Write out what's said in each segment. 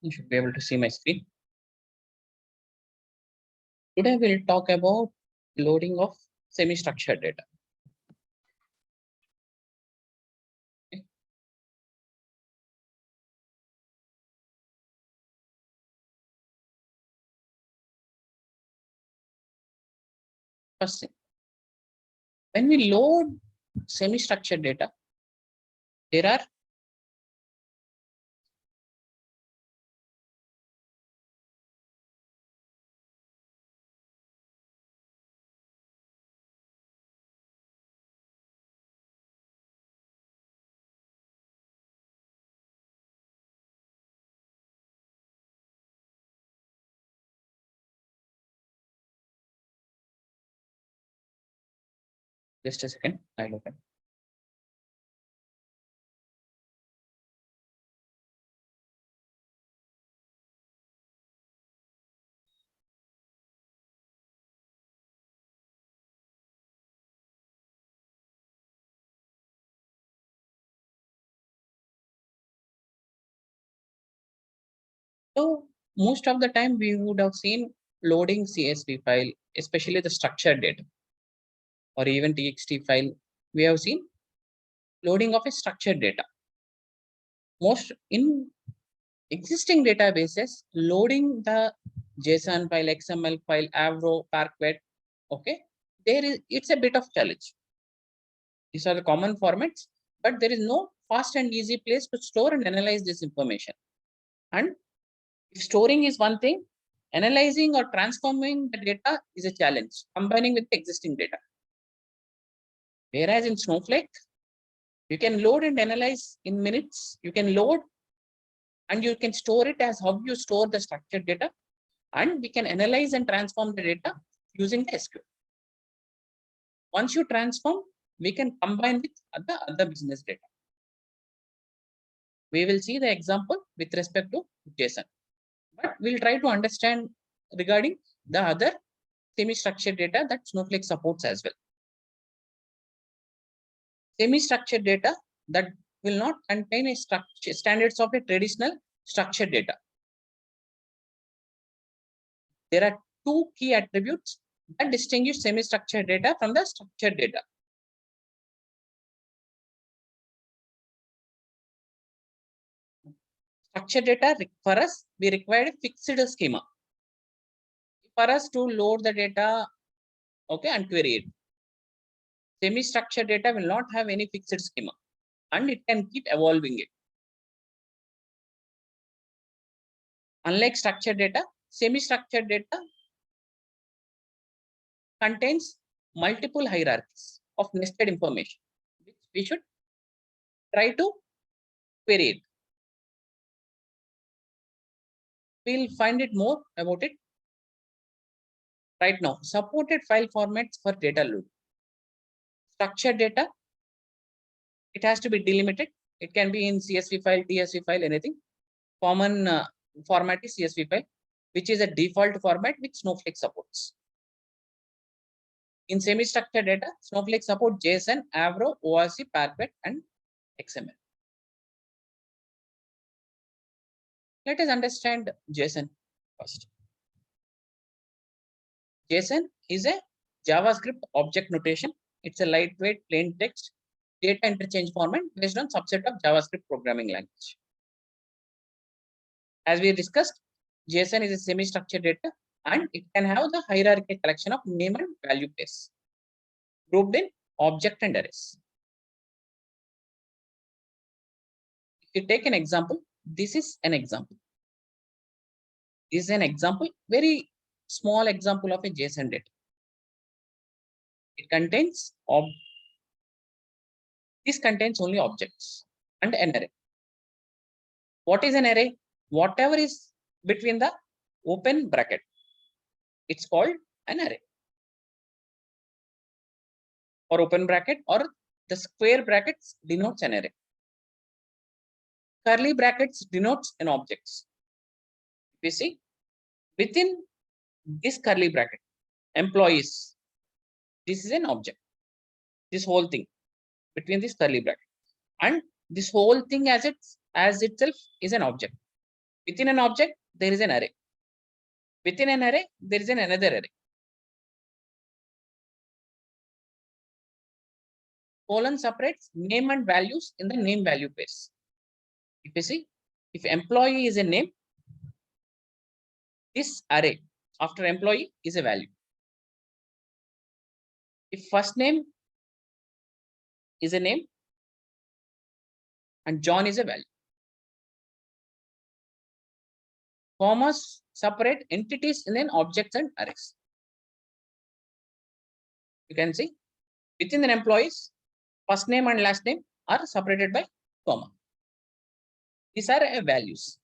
You should be able to see my screen. Today we'll talk about loading of semi-structured data. Okay. First thing, when we load semi-structured data, there are just a second, I'll open. So most of the time we would have seen loading CSV file, especially the structured data, or even TXT file. We have seen loading of a structured data. Most in existing databases, loading the JSON file, XML file, Avro, Parquet, okay, it's a bit of challenge. These are the common formats, but there is no fast and easy place to store and analyze this information. And if storing is one thing, analyzing or transforming the data is a challenge, combining with the existing data. Whereas in Snowflake, you can load and analyze in minutes. You can load and you can store it as how you store the structured data. And we can analyze and transform the data using the SQL. Once you transform, we can combine with the other business data. We will see the example with respect to JSON, but we'll try to understand regarding the other semi-structured data that Snowflake supports as well. Semi-structured data that will not contain a standards of a traditional structured data. There are two key attributes that distinguish semi-structured data from the structured data. Structured data, for us, we require a fixed schema. For us to load the data, okay, and query it. Semi-structured data will not have any fixed schema, and it can keep evolving it. Unlike structured data, semi-structured data contains multiple hierarchies of nested information, which we should try to query it. We'll find it more about it right now. Supported file formats for data load. Structured data, it has to be delimited. It can be in CSV file, TSV file, anything. Common format is CSV file, which is a default format which Snowflake supports. In semi-structured data, Snowflake supports JSON, Avro, ORC, Parquet, and XML. Let us understand JSON first. JSON is a JavaScript object notation. It's a lightweight plain text data interchange format based on subset of JavaScript programming language. As we discussed, JSON is a semi-structured data and it can have the hierarchical collection of name and value pairs grouped in object and arrays. If you take an example, this is an example. This is an example, very small example of a JSON data. It contains this contains only objects and an array. What is an array? Whatever is between the open bracket, it's called an array. Or open bracket or the square brackets denotes an array. Curly brackets denotes an objects. We see within this curly bracket, employees, this is an object. This whole thing between this curly bracket and this whole thing as itself is an object. Within an object, there is an array. Within an array, there is another array. Colon separates name and values in the name value pairs. If you see, if employee is a name, this array after employee is a value. If first name is a name and John is a value. Commas separate entities in an objects and arrays. You can see within an employees, first name and last name are separated by comma. These are values.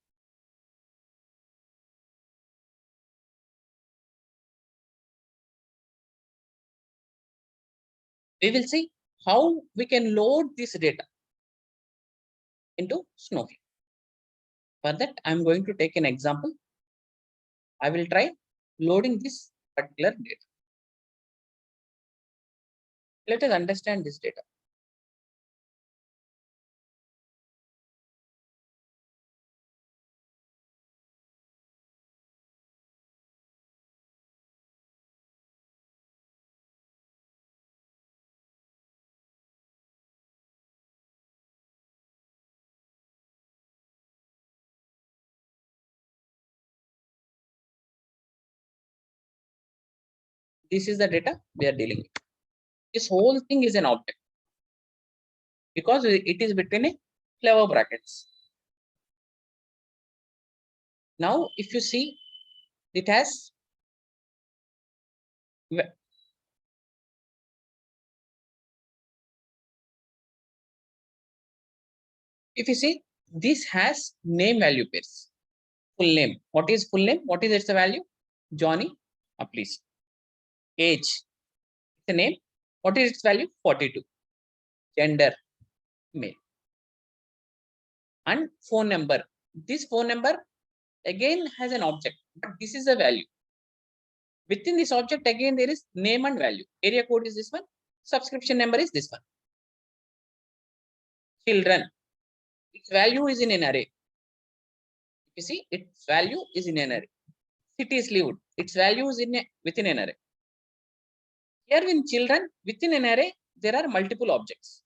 We will see how we can load this data into Snowflake. For that, I'm going to take an example. I will try loading this particular data. Let us understand this data. This is the data we are dealing with. This whole thing is an object because it is between a clever brackets. Now, if you see, it has if you see, this has name value pairs. Full name. What is full name? What is its value? Johnny, please. Age, the name. What is its value? 42. Gender, male. And phone number. This phone number again has an object, but this is a value. Within this object, again, there is name and value. Area code is this one. Subscription number is this one. Children. Its value is in an array. You see, its value is in an array. Cities lived. Its value is within an array. Here in children, within an array, there are multiple objects.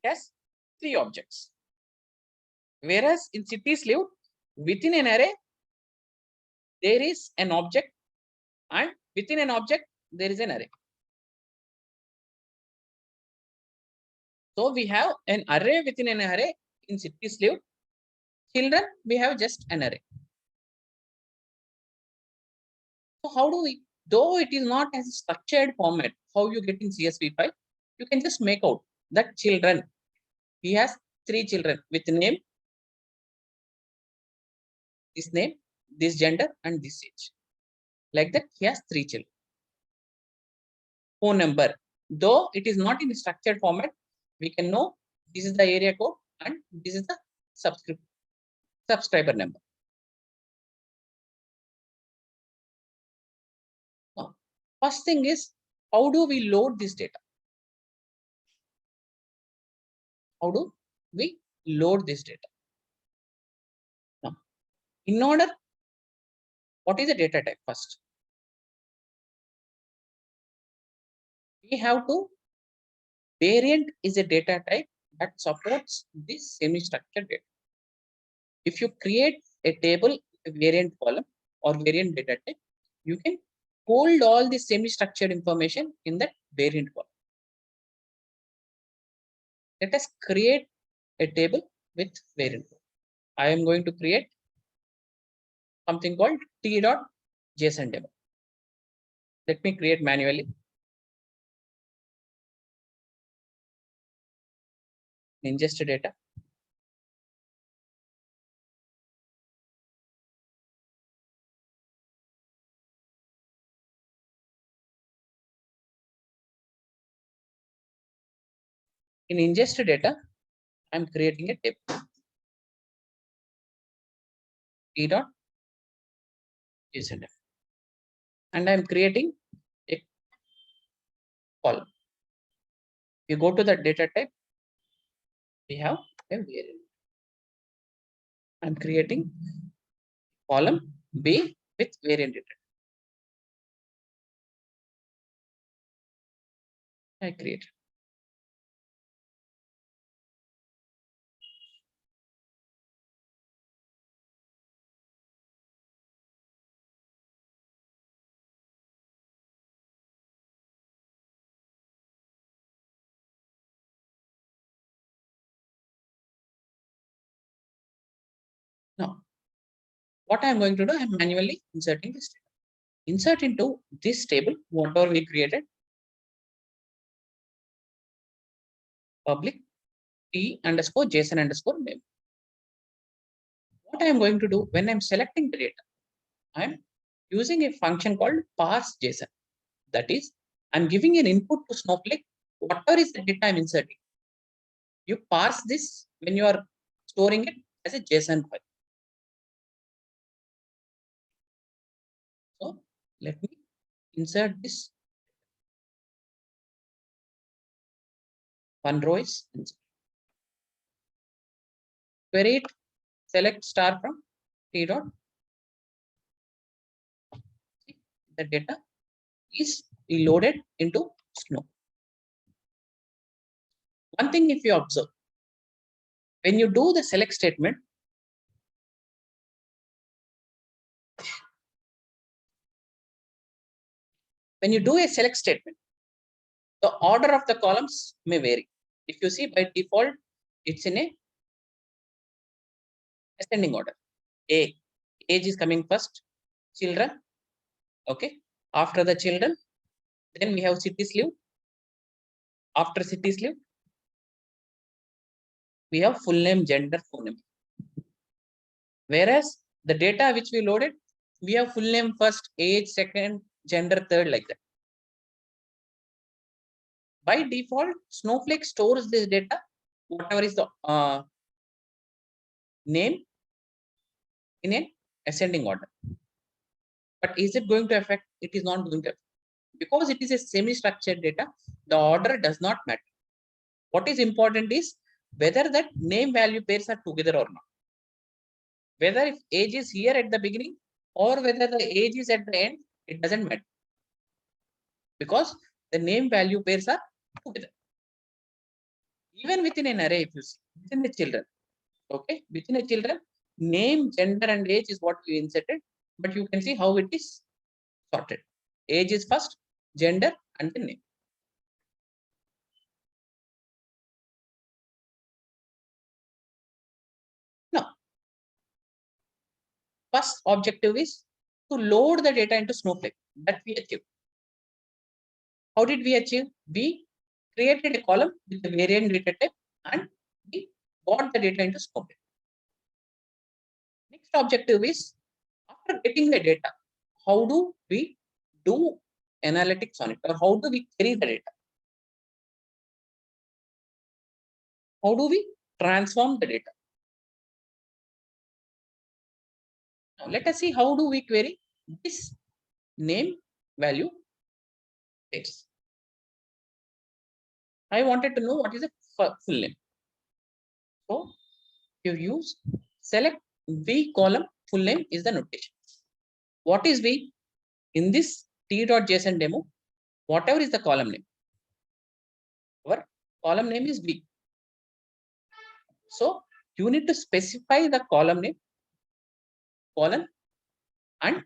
It has 3 objects. Whereas in cities lived, within an array, there is an object, and within an object, there is an array. So we have an array within an array in cities lived. Children, we have just an array. So how do we, though it is not as a structured format, how you get in CSV file, you can just make out that children, he has 3 children with name, this gender, and this age. Like that, he has 3 children. Phone number, though it is not in structured format, we can know this is the area code and this is the subscriber number. Now, first thing is, how do we load this data? How do we load this data? Now, in order, what is the data type first? We have to, variant is a data type that supports this semi-structured data. If you create a table, a variant column or variant data type, you can hold all the semi-structured information in that variant column. Let us create a table with variant. I am going to create something called t.json table. Let me create manually. Ingest data. In ingest data, I'm creating a table. T.json and I'm creating a column. You go to the data type, we have a variable. I'm creating column B with variant data. I create. Now, what I'm going to do, I'm manually inserting this table. Insert into this table, whatever we created, public t underscore JSON underscore name. What I'm going to do when I'm selecting the data, I'm using a function called parse JSON. That is, I'm giving an input to Snowflake, whatever is the data I'm inserting. You parse this when you are storing it as a JSON file. So let me insert this. One row is query it, select star from t dot. The data is loaded into Snow. One thing, if you observe, when you do the select statement, when you do a select statement, the order of the columns may vary. If you see, by default, it's in a ascending order. Age is coming first, children. Okay. After the children, then we have cities live. After cities live, we have full name, gender, phone name. Whereas the data which we loaded, we have full name first, age second, gender third, like that. By default, Snowflake stores this data, whatever is the name, in an ascending order. But is it going to affect? It is not going to affect. Because it is a semi-structured data, the order does not matter. What is important is whether that name value pairs are together or not. Whether if age is here at the beginning or whether the age is at the end, it doesn't matter. Because the name value pairs are together. Even within an array, if you see, within the children, okay, within a children, name, gender, and age is what we inserted, but you can see how it is sorted. Age is first, gender, and the name. Now, first objective is to load the data into Snowflake. That we achieved. How did we achieve? We created a column with the variant data type and we got the data into Snowflake. Next objective is, after getting the data, how do we do analytics on it, or how do we query the data? How do we transform the data? Now let us see how do we query this name value pairs. I wanted to know what is the full name. So you use select v column full name is the notation. What is v? In this t.json demo, whatever is the column name, our column name is v. So you need to specify the column name, column, and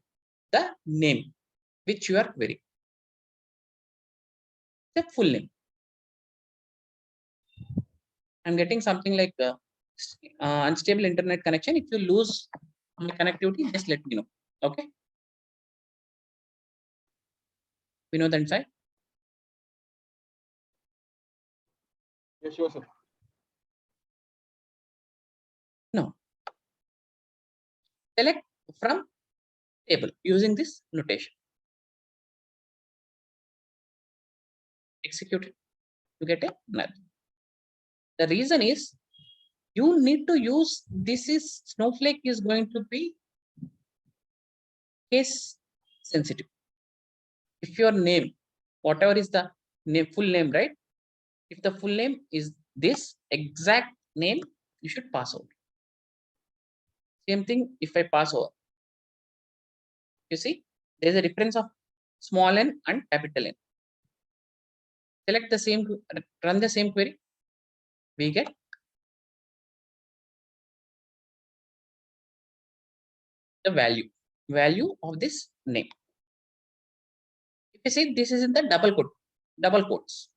the name which you are querying. The full name. I'm getting something like unstable internet connection. If you lose my connectivity, just let me know. Okay. We know the inside. Yes, sure, sir. No. Select from table using this notation. Execute it. You get a null. The reason is you need to use this is Snowflake is going to be case sensitive. If your name, whatever is the name, full name, right? If the full name is this exact name, you should pass out. Same thing if I pass over. You see, there's a difference of small n and capital N. Select the same, run the same query. We get the value of this name. If you see, this is in the double quotes.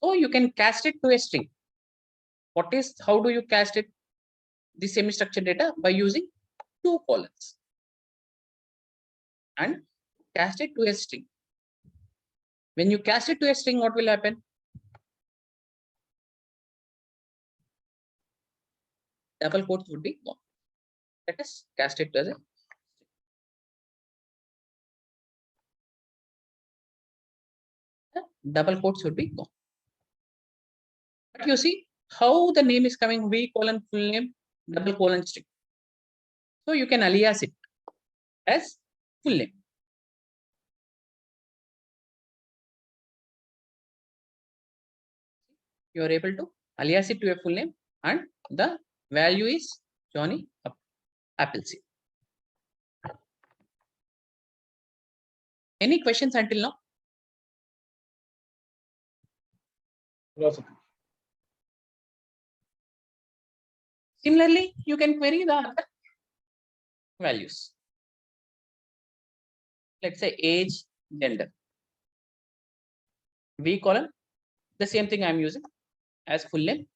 So you can cast it to a string. How do you cast it? The semi-structured data by using 2 colons and cast it to a string. When you cast it to a string, what will happen? Double quotes would be gone. Let us cast it as a double quotes would be gone. But you see how the name is coming, V colon full name double colon string. So you can alias it as full name. You are able to alias it to a full name and the value is Johnny Appleseed. Any questions until now? No, sir. Similarly, you can query the other values. Let's say age, gender. V column, the same thing I'm using as full name.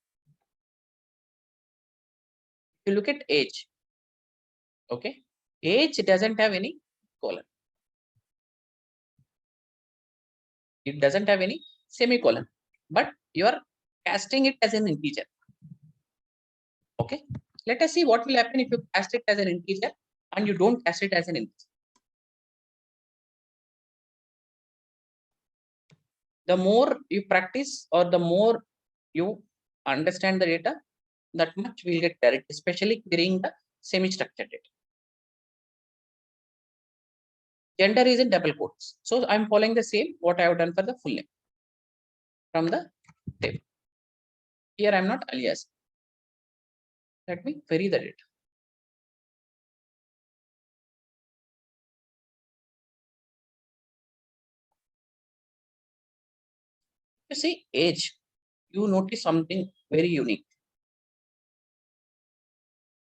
If you look at age, okay, age doesn't have any colon. It doesn't have any semicolon, but you are casting it as an integer. Okay, let us see what will happen if you cast it as an integer and you don't cast it as an integer. The more you practice or the more you understand the data, that much will get direct, especially querying the semi-structured data. Gender is in double quotes. So I'm following the same what I have done for the full name from the table. Here I'm not alias. Let me query the data. You see age, you notice something very unique.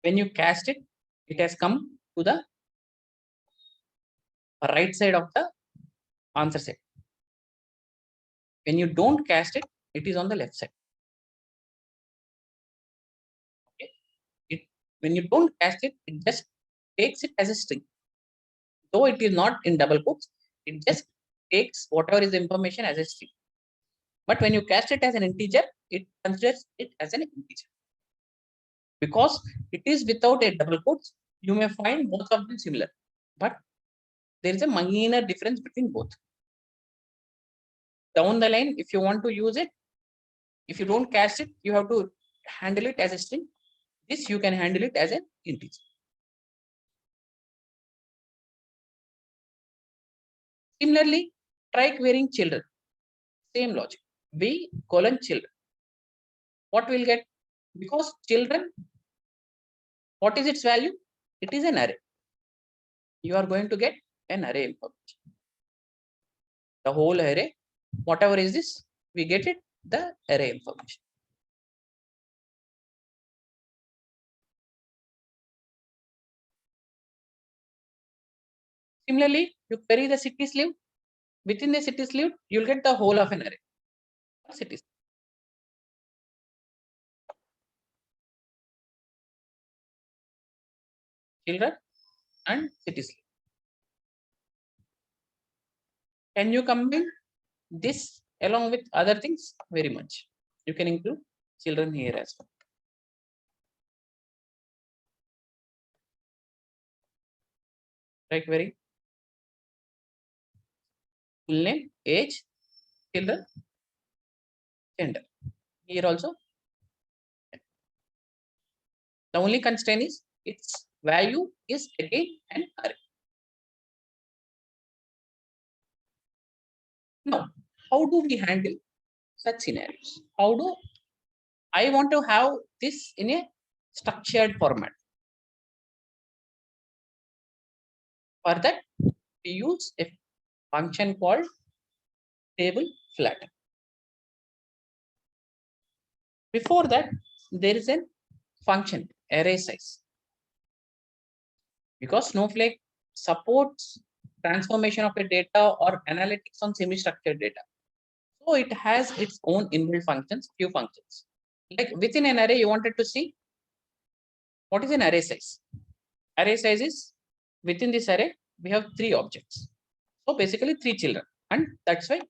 When you cast it, it has come to the right side of the answer set. When you don't cast it, it is on the left side. Okay. When you don't cast it, it just takes it as a string. Though it is not in double quotes, it just takes whatever is the information as a string. But when you cast it as an integer, it considers it as an integer. Because it is without a double quotes, you may find both of them similar. But there is a minor difference between both. Down the line, if you want to use it, if you don't cast it, you have to handle it as a string. This you can handle it as an integer. Similarly, try querying children. Same logic. V colon children. What we'll get? Because children, what is its value? It is an array. You are going to get an array information. The whole array, whatever is this, we get it, the array information. Similarly, you query the city sleeve. Within the city sleeve, you'll get the whole of an array. Cities. Children and city sleeve. Can you combine this along with other things? Very much. You can include children here as well. Try query. Full name, age, children, gender. Here also. The only constraint is its value is again an array. Now, how do we handle such scenarios? How do I want to have this in a structured format. For that, we use a function called table flatten. Before that, there is a function array size. Because Snowflake supports transformation of a data or analytics on semi-structured data. So it has its own inbuilt functions, few functions. Like within an array, you wanted to see what is an array size. Array size is within this array, we have 3 objects. So basically 3 children, and that's why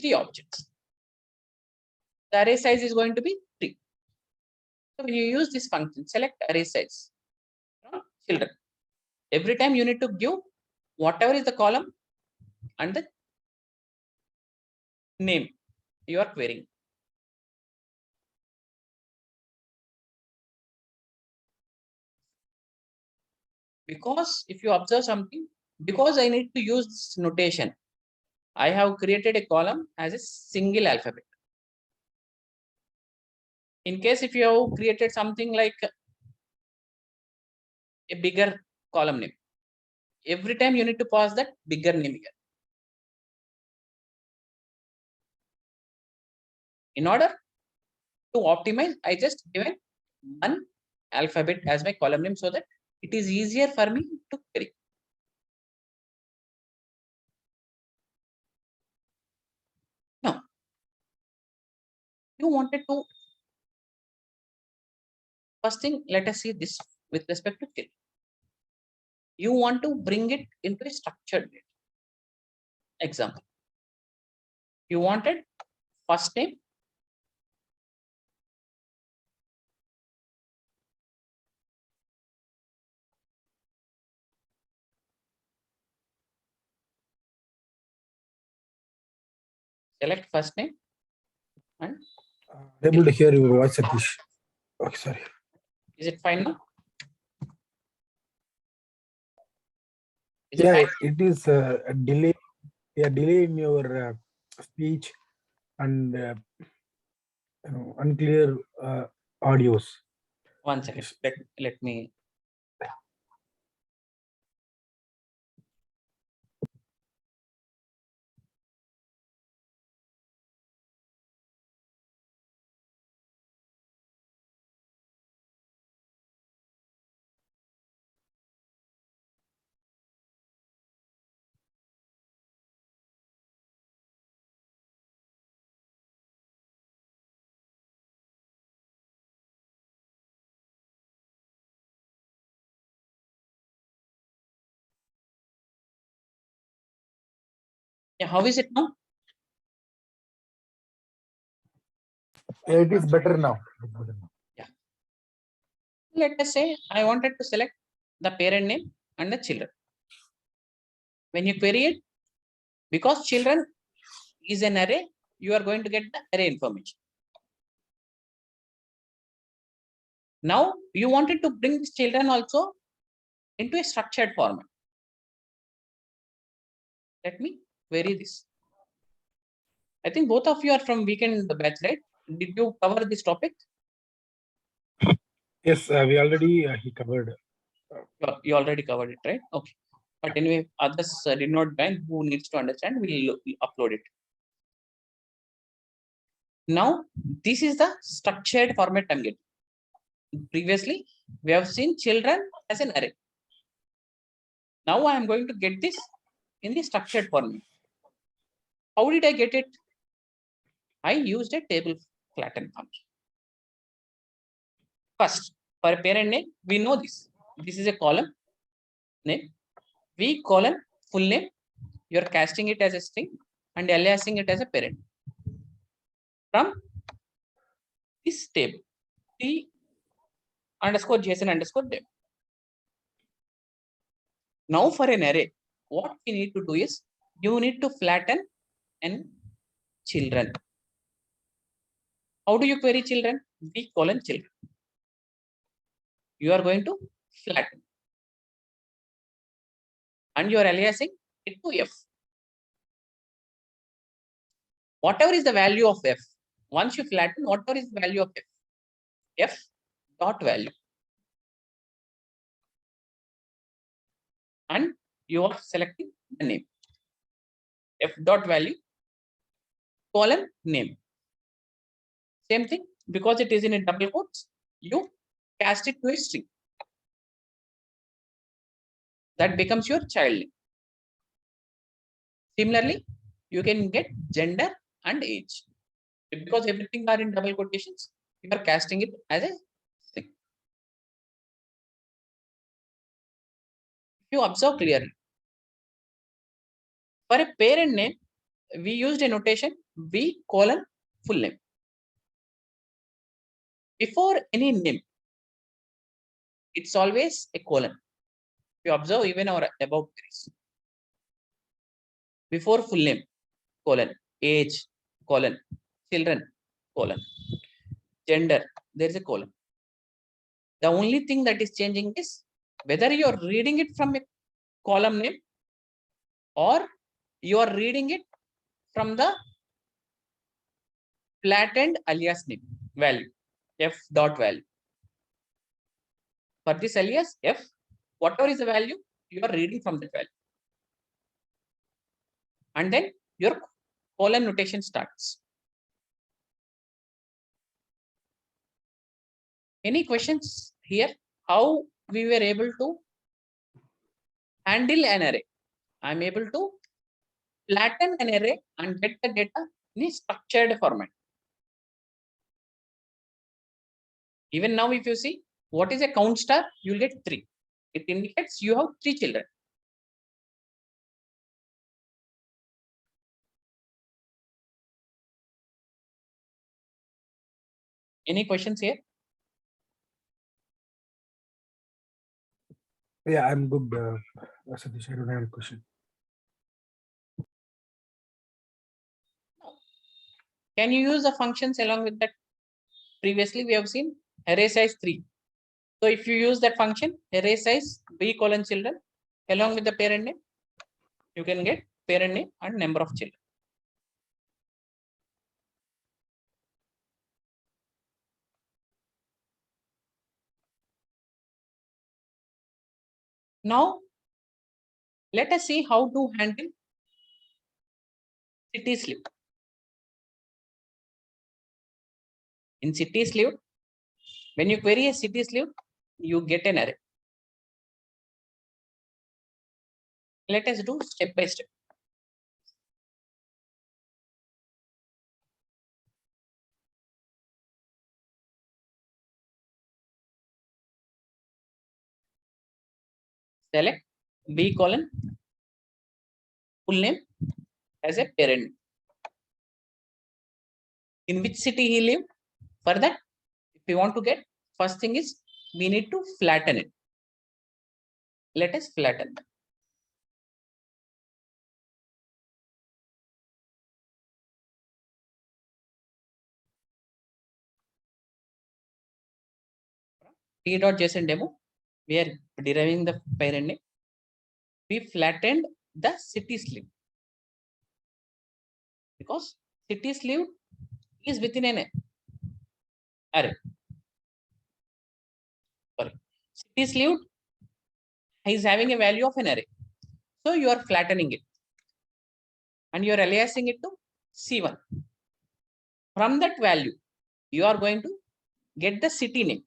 3 objects. The array size is going to be 3. So when you use this function, select array size from children. Every time you need to give whatever is the column and the name you are querying. Because if you observe something, because I need to use this notation, I have created a column as a single alphabet. In case if you have created something like a bigger column name, every time you need to pass that bigger name here. In order to optimize, I just given one alphabet as my column name so that it is easier for me to query. Now, you wanted to, first thing, let us see this with respect to query. You want to bring it into a structured data. Example. You wanted first name, select first name and Able to hear your voice, Satish. Okay, sorry. is it fine now? Is Yeah, it fine? it is a delay. Yeah, delay in your speech and unclear audios. One second. Let me. Yeah, how is it now? It is better now. Yeah. Let us say I wanted to select the parent name and the children. When you query it, because children is an array, you are going to get the array information. Now you wanted to bring these children also into a structured format. Let me query this. I think both of you are from weekend batch, right? Did you cover this topic? Yes, we already he covered. You already covered it, right? Okay. But anyway, others did not join who needs to understand, we'll upload it. Now, this is the structured format I'm getting. Previously, we have seen children as an array. Now I am going to get this in the structured format. How did I get it? I used a table flatten function. First, for a parent name, we know this. This is a column name. V colon full name. You are casting it as a string and aliasing it as a parent. From this table, T underscore JSON underscore dev. Now for an array, what we need to do is you need to flatten and children. How do you query children? V colon children. You are going to flatten and you are aliasing it to F. Whatever is the value of F, once you flatten, whatever is the value of F, F dot value. and you are selecting the name. F dot value colon name. Same thing, because it is in a double quotes, you cast it to a string. That becomes your child name. Similarly, you can get gender and age. Because everything are in double quotations, you are casting it as a string. If you observe clearly, for a parent name, we used a notation B colon full name. Before any name, it's always a colon. If you observe even our above queries. Before full name, colon, age, colon, children, colon, gender, there is a colon. The only thing that is changing is whether you are reading it from a column name or you are reading it from the flattened alias name value, f dot value. For this alias f, whatever is the value, you are reading from that value. And then your colon notation starts. Any questions here? How we were able to handle an array? I'm able to flatten an array and get the data in a structured format. Even now, if you see what is a count star, you'll get 3. It indicates you have 3 children. Any questions here? Yeah, I'm good. Satish, I don't have a question. Can you use the functions along with that? Previously, we have seen array size 3. So if you use that function, array size b colon children along with the parent name, you can get parent name and number of children. Now, let us see how to handle city sleeve. In city sleeve, when you query a city sleeve, you get an array. Let us do step by step. Select b colon full name as a parent. In which city he lived? For that, if we want to get, first thing is we need to flatten it. Let us flatten. T.json demo, we are deriving the parent name. We flattened the city sleeve because city sleeve is within an array. Sorry, city sleeve is having a value of an array. So you are flattening it and you are aliasing it to C1. From that value, you are going to get the city name,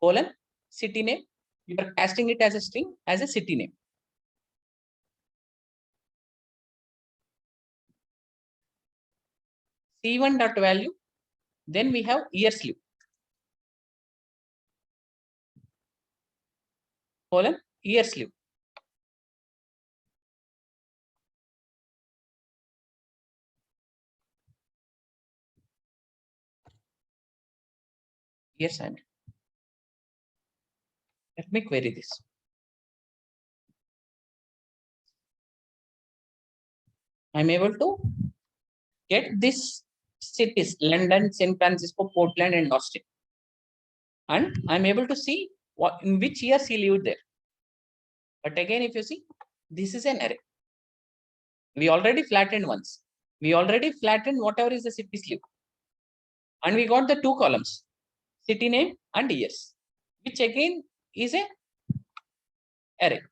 colon, city name. You are casting it as a string as a city name. C1 dot value, then we have year sleeve, colon, year sleeve. Yes, I'm. Let me query this. I'm able to get this cities, London, San Francisco, Portland, and Austin. And I'm able to see what in which years he lived there. But again, if you see, this is an array. We already flattened once. We already flattened whatever is the city sleeve. And we got the 2 columns, city name and years, which again is a array.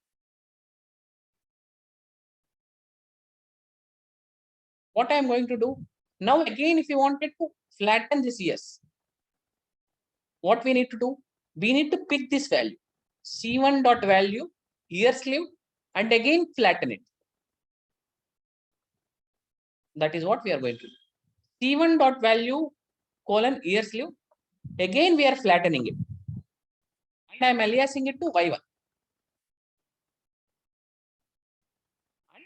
What I am going to do now, again, if you wanted to flatten this years, what we need to do, we need to pick this value, C1 dot value, years lived, and again flatten it. That is what we are going to do. C1 dot value colon years lived. Again, we are flattening it. And I am aliasing it to Y1. And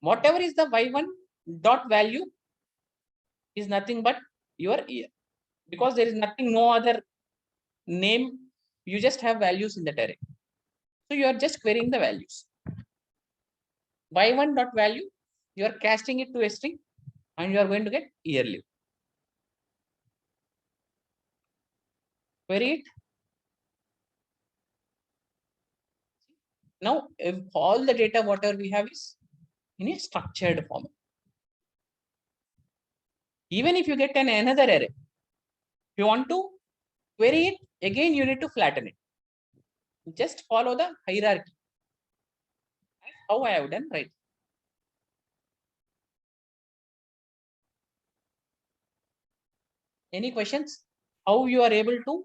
whatever is the Y1 dot value is nothing but your year. Because there is nothing, no other name. You just have values in that array. So you are just querying the values. Y1 dot value, you are casting it to a string and you are going to get year lived. Query it. Now, if all the data, whatever we have is in a structured form. Even if you get another array, if you want to query it, again, you need to flatten it. Just follow the hierarchy. How I have done, right? Any questions? How you are able to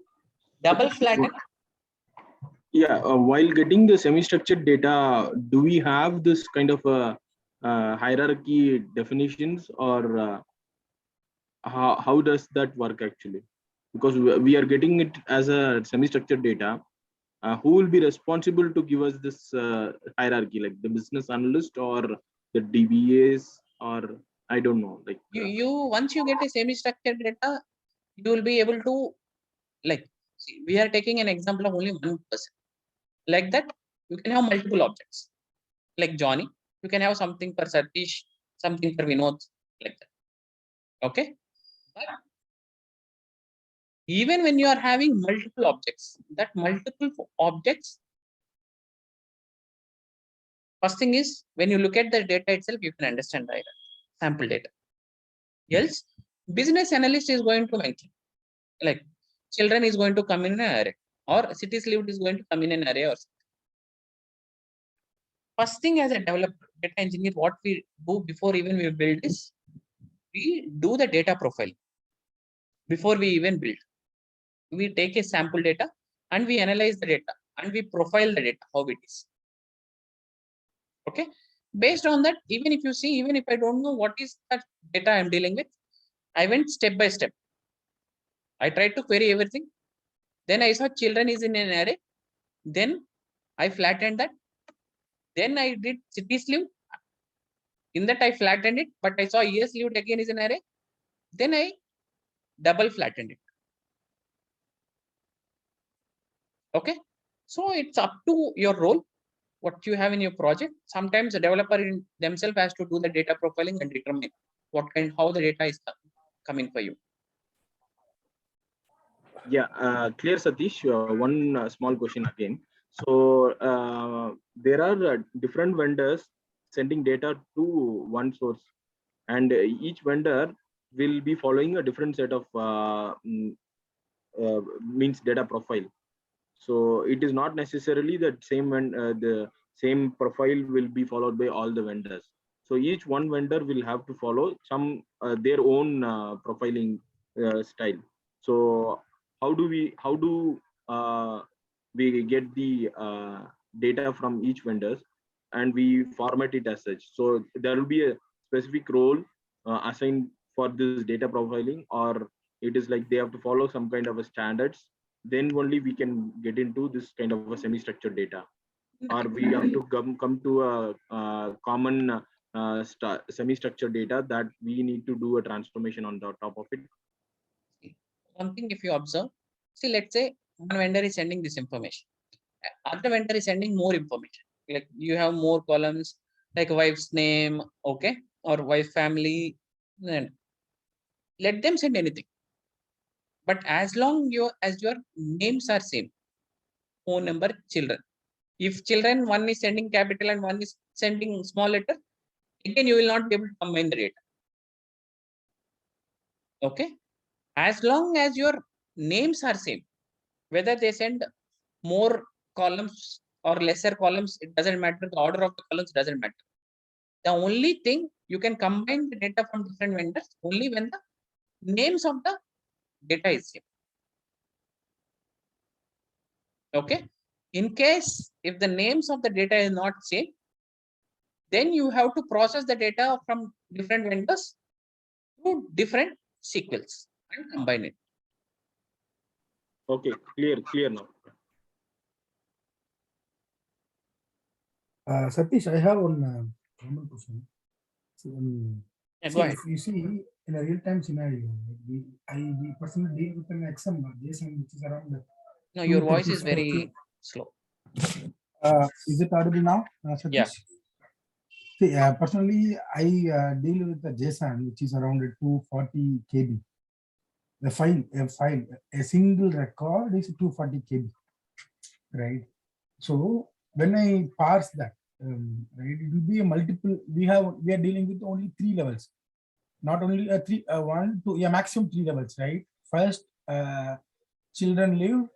double flatten? Yeah, while getting the semi-structured data, do we have this kind of hierarchy definitions, or how does that work actually? Because we are getting it as a semi-structured data. Who will be responsible to give us this hierarchy, like the business analyst or the DBAs, or I don't know, like You once you get a semi-structured data, you will be able to, like, see, we are taking an example of only one person. Like that, you can have multiple objects. Like Johnny, you can have something for Satish, something for Vinod, like that. Okay. But even when you are having multiple objects, that multiple objects, first thing is when you look at the data itself, you can understand the sample data. Else, business analyst is going to mention like children is going to come in an array, or cities lived is going to come in an array, or something. First thing as a developer, data engineer, what we do before even we build is we do the data profile before we even build. We take a sample data and we analyze the data and we profile the data, how it is. Okay. Based on that, even if you see, even if I don't know what is that data I'm dealing with, I went step by step. I tried to query everything. Then I saw children is in an array. Then I flattened that. Then I did cities lived. In that I flattened it, but I saw years lived again is an array. Then I double flattened it. Okay. So it's up to your role, what you have in your project. Sometimes the developer in themselves has to do the data profiling and determine what kind, how the data is coming for you. yeah, clear, Satish. One small question again. So there are different vendors sending data to one source, and each vendor will be following a different set of means data profile. So it is not necessarily that same when the same profile will be followed by all the vendors. So each one vendor will have to follow some their own profiling style. So how do we get the data from each vendors, and we format it as such? So there will be a specific role assigned for this data profiling, or it is like they have to follow some kind of a standards, then only we can get into this kind of a semi-structured data, or we have to come to a common semi-structured data that we need to do a transformation on the top of it. One thing, if you observe, see, let's say one vendor is sending this information, other vendor is sending more information. Like you have more columns, like wife's name, okay, or wife family, then let them send anything. But as long as your names are same, phone number, children. If children, one is sending capital and one is sending small letter, again you will not be able to combine the data. Okay. As long as your names are same, whether they send more columns or lesser columns, it doesn't matter. The order of the columns doesn't matter. The only thing you can combine the data from different vendors only when the names of the data is same. Okay. In case if the names of the data is not same, then you have to process the data from different vendors to different sequels and combine it. Okay, clear now. Satish, I have one common question. So, Yeah, go see, ahead. if you see in a real-time scenario, we personally deal with an XM JSON which is around No, your voice is 234K. very slow. Is it audible now, Satish? Yeah. See, personally, I deal with the JSON which is around 240 KB. The file, a single record is 240 KB, right? So when I parse that, right, it will be a multiple. We are dealing with only 3 levels, not only one, two, yeah, maximum 3 levels, right? First, children live,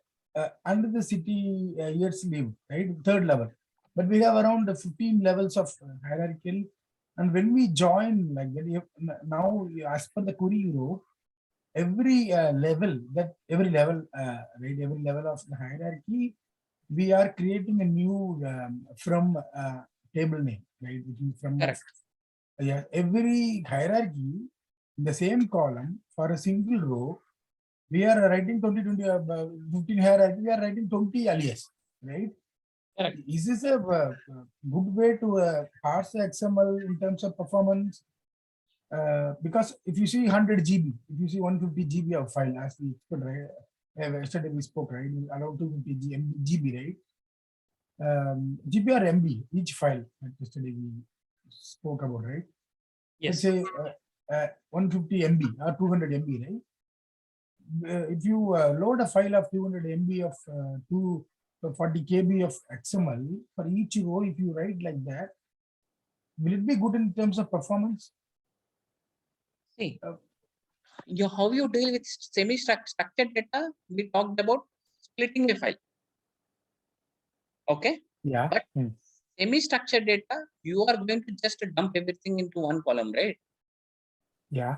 under the city years live, right? Third level, but we have around 15 levels of hierarchical. And when we join like that, now as per the query you wrote, every level, right, every level of the hierarchy, we are creating a new from table name, right? Which is from Correct. yeah, every hierarchy in the same column for a single row, we are writing 15 hierarchy, we are writing 20 alias, right? Correct. Is this a good way to parse the XML in terms of performance? Because if you see 100 GB, if you see 150 GB of file, as we spoke, right? Yesterday we spoke, right? Around 250 GB, right? GB or MB, each file that yesterday we spoke about, right? Yes. Let's say 150 MB or 200 MB, right? If you load a file of 200 MB of 240 KB of XML for each row, if you write like that, will it be good in terms of performance? See, how you deal with semi-structured data, we talked about splitting a file. Okay. Yeah. But semi-structured data, you are going to just dump everything into one column, right? Yeah.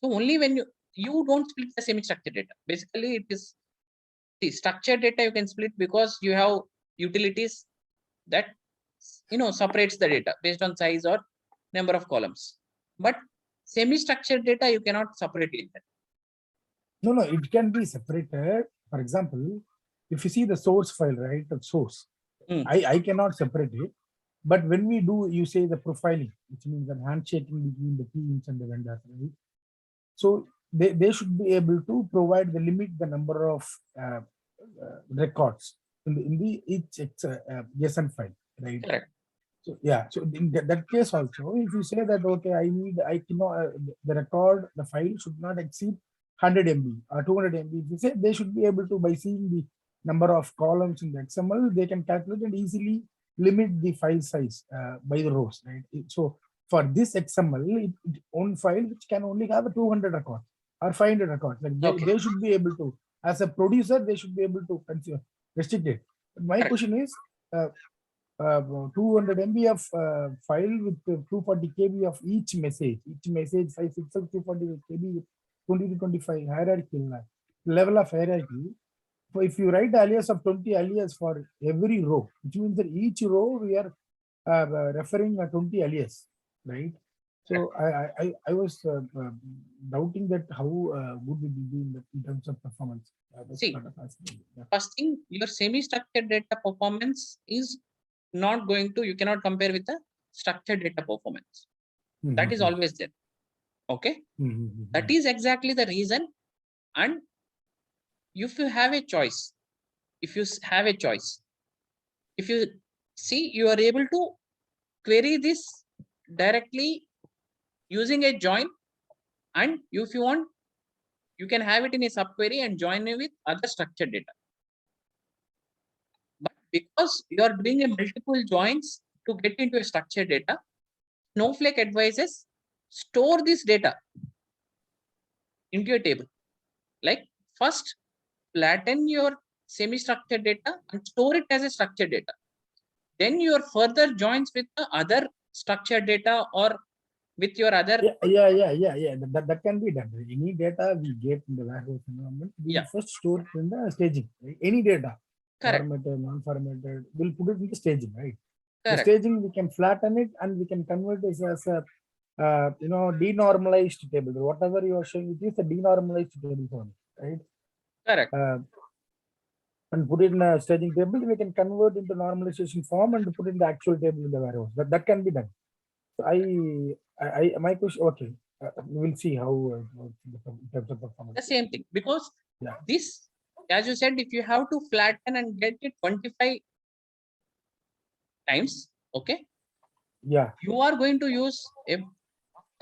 So only when you don't split the semi-structured data. Basically, it is the structured data you can split because you have utilities that separates the data based on size or number of columns. But semi-structured data you cannot separate it. No, it can be separated. For example, if you see the source file, right, the source, I cannot separate it. But when we do, you say the profiling, which means the handshaking between the teams and the vendors, right? So they should be able to provide the limit, the number of records in the each JSON file, right? Correct. So yeah, so in that case also, if you say that okay, I cannot the record, the file should not exceed 100 MB or 200 MB. If you say they should be able to, by seeing the number of columns in the XML, they can calculate and easily limit the file size by the rows, right? So for this XML, own file which can only have a 200 records or 500 records. Like they should be able to, as a producer, they should be able to restrict it. But my question is, 200 MB of file with 240 KB of each message size itself 240 KB with 20 to 25 hierarchy level of hierarchy. So if you write alias of 20 alias for every row, which means that each row we are referring 20 alias, right? So I was doubting that how good it will be in terms of performance. See, first thing, your semi-structured data performance is not going to, you cannot compare with the structured data performance. That is always there. Okay. That is exactly the reason. And if you have a choice, if you see, you are able to query this directly using a join, and if you want, you can have it in a subquery and join it with other structured data. But because you are doing a multiple joins to get into a structured data, Snowflake advises store this data into a table. Like first, flatten your semi-structured data and store it as a structured data. Then your further joins with the other structured data or with your other. Yeah. That can be done. Any data we get in the warehouse environment, we first store it in the staging. Right? Any data, Correct. formatted, non-formatted, we'll put it in the staging, right? Correct. The staging, we can flatten it and we can convert it as a denormalized table. Whatever you are showing, it is a denormalized table form, right? Correct. And put it in a staging table, we can convert into normalization form and put in the actual table in the warehouse. That can be done. So my question, okay, we'll see how in terms of performance. The same thing, because this, as you said, if you have to flatten and get it 25 times, okay, you are going to use a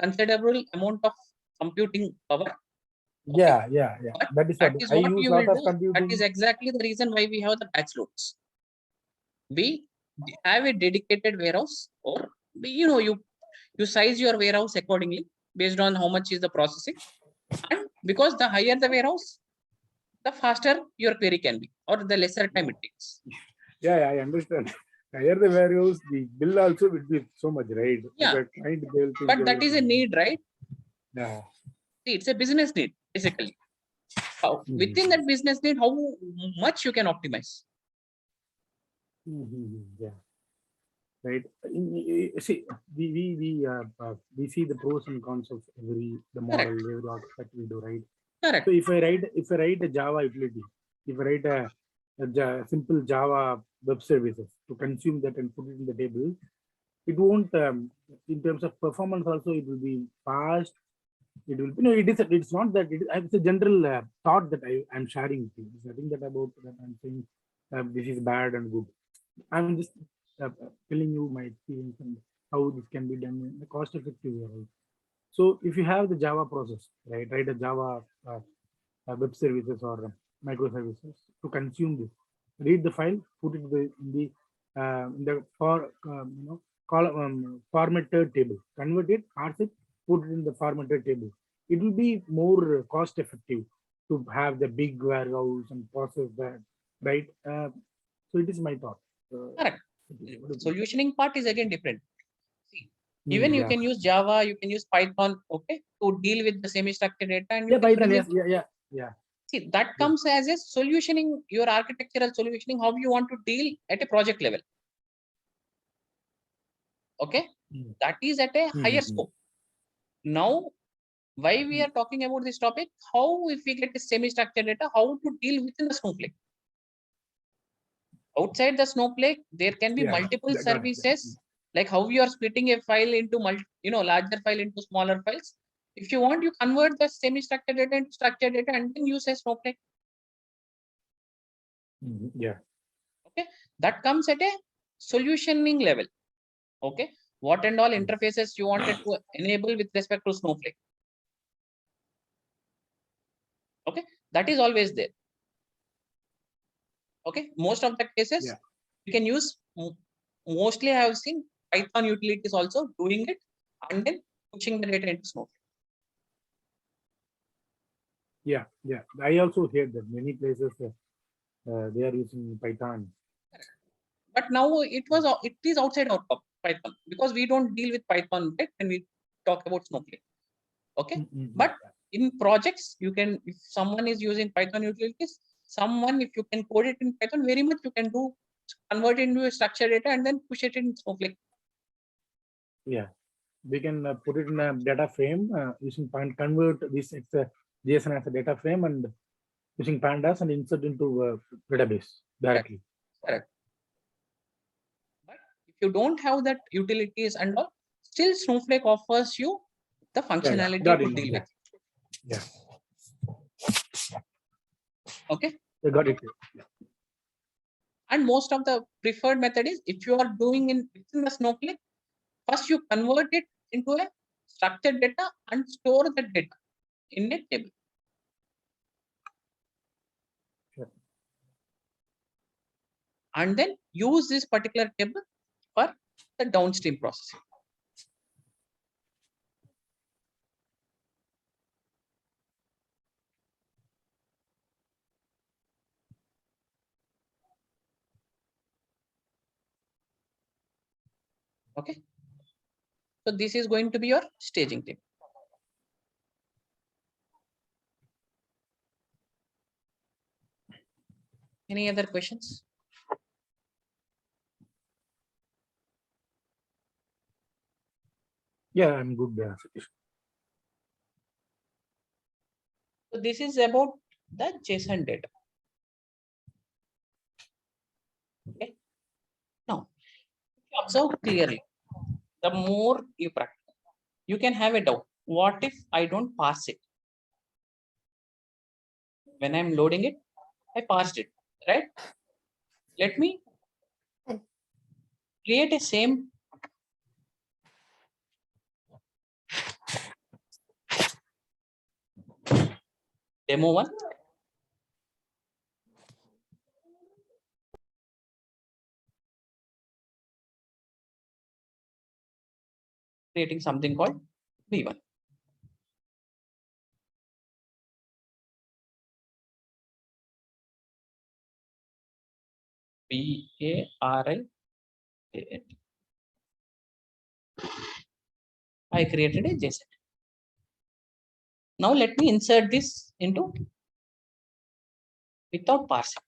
considerable amount of computing power. Okay? Yeah. That is what I use. Lot of computing. That is exactly the reason why we have the batch loads. We have a dedicated warehouse, or you size your warehouse accordingly based on how much is the processing, and because the higher the warehouse, the faster your query can be, or the lesser time it takes. Yeah, I understand. Higher the warehouse, the bill also will be so much, right? Yeah, but that is a need, right? Yeah. See, it's a business need, basically. Within that business need, how much you can optimize. Yeah. Right. See, we see the pros and cons of the model, every aspect we do, right? Correct. So if I write a Java utility, if I write a simple Java web services to consume that and put it in the table, it won't. In terms of performance, also it will be fast. It will. It's not that. It's a general thought that I'm sharing with you. It's nothing that about that I'm saying this is bad and good. I'm just telling you my experience and how this can be done in a cost-effective way. So if you have the Java process, right, write a Java web services or microservices to consume this, read the file, put it in the formatted table, convert it, parse it, put it in the formatted table. It will be more cost-effective to have the big warehouse and process that, right? So it is my thought. Correct. Solutioning part is again different. See, even you can use Java, you can use Python, okay, to deal with the semi-structured data. And Python, yeah. See, that comes as a solutioning, your architectural solutioning, how you want to deal at a project level. Okay, that is at a higher scope. Now, why we are talking about this topic? How, if we get a semi-structured data, how to deal within the Snowflake? Outside the Snowflake, there can be multiple services, like how you are splitting a file into larger file into smaller files. If you want, you convert the semi-structured data into structured data and then use a Snowflake. Yeah. Okay, that comes at a solutioning level. Okay, what and all interfaces you wanted to enable with respect to Snowflake. Okay, that is always there. Okay, most of the cases you can use. Mostly I have seen Python utilities also doing it and then pushing the data into Snowflake. Yeah. I also hear that many places they are using Python. But now it is outside of Python, because we don't deal with Python, right, when we talk about Snowflake. Okay, but in projects, you can, if someone is using Python utilities, if you can code it in Python, very much you can do, convert it into a structured data and then push it in Snowflake. Yeah, we can put it in a data frame using convert this JSON as a data frame and using pandas and insert into database directly. Correct. But if you don't have that utilities and all, still Snowflake offers you the functionality to deal with. Yeah. Okay. I got it. And most of the preferred method is, if you are doing within the Snowflake, first you convert it into a structured data and store the data in a table. Sure. And then use this particular table for the downstream processing. Okay. So this is going to be your staging table. Any other questions? Yeah, I'm good. Satish. So this is about the JSON data. Okay. Now, if you observe clearly, the more you practice, you can have a doubt. What if I don't parse it? When I'm loading it, I parsed it, right? Let me create a same demo one. Creating something called V1. VARL. I created a JSON. Now let me insert this into without parsing.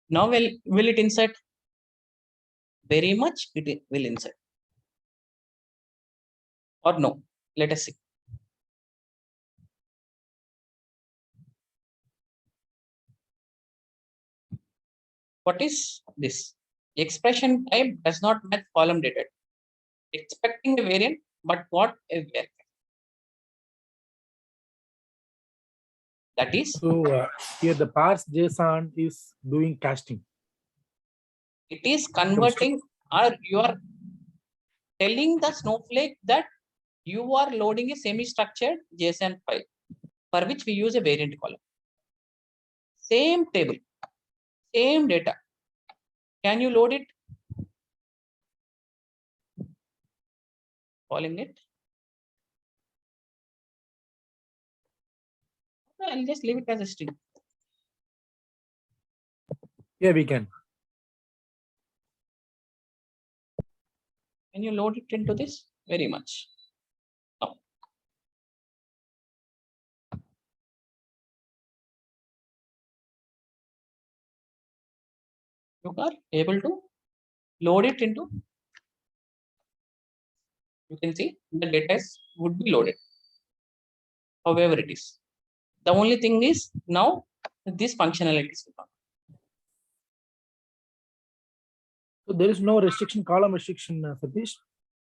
Now will it insert? Very much it will insert. Or no? Let us see. What is this? Expression type does not match column data. Expecting a variant, but what a variant. That is, So here the parse JSON is doing casting. it is converting, or you are telling the Snowflake that you are loading a semi-structured JSON file for which we use a variant column. Same table, same data. Can you load it? Calling it. I'll just leave it as a string. Yeah, we can. Can you load it into this? Very much. No. You are able to load it into. You can see the data would be loaded. However it is. The only thing is now this functionality is gone. So there is no restriction, column restriction, Satish.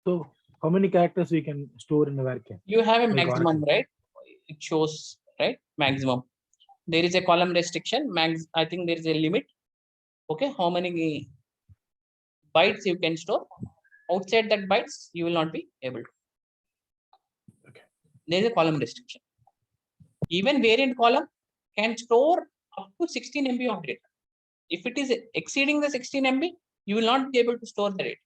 So how many characters we can store in the varchar? You have a Like maximum, Oracle. right? It shows, right? Maximum. There is a column restriction. I think there is a limit. Okay, how many bytes you can store? Outside that bytes, you will not be able to. Okay. There is a column restriction. Even variant column can store up to 16 MB of data. If it is exceeding the 16 MB, you will not be able to store the data.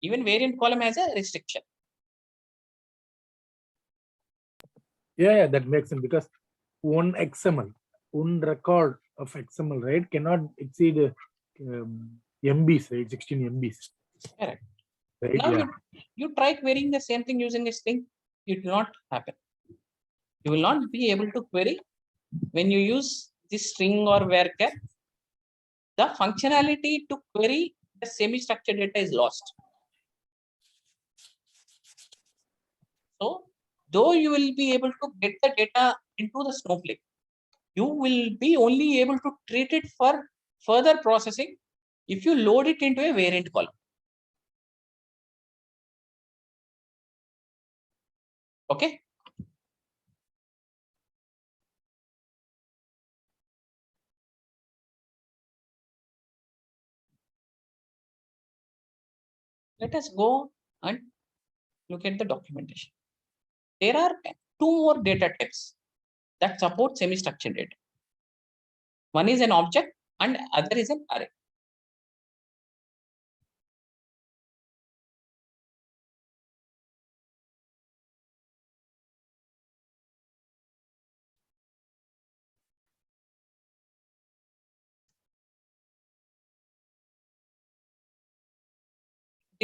Even variant column has a restriction. Yeah, that makes sense because one XML, one record of XML, right, cannot exceed MBs, right? 16 MBs. Correct. Right? Now Yeah. you try querying the same thing using a string. It will not happen. You will not be able to query when you use this string or varchar. The functionality to query the semi-structured data is lost. So, though you will be able to get the data into the Snowflake, you will be only able to treat it for further processing if you load it into a variant column. Okay. Let us go and look at the documentation. There are two more data types that support semi-structured data. One is an object and other is an array.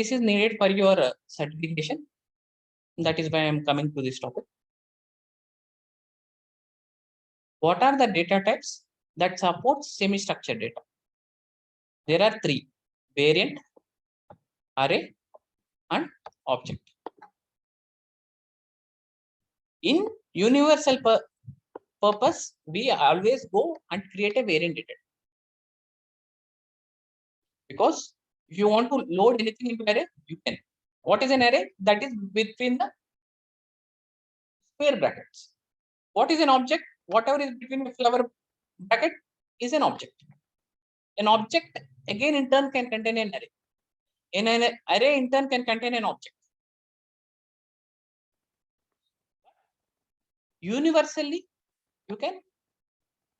This is needed for your certification. That is why I am coming to this topic. What are the data types that support semi-structured data? There are three: variant, array, and object. In universal purpose, we always go and create a variant data. Because if you want to load anything into array, you can. What is an array? That is between the square brackets. What is an object? Whatever is between the flower bracket is an object. An object again in turn can contain an array. In an array in turn can contain an object. Universally, you can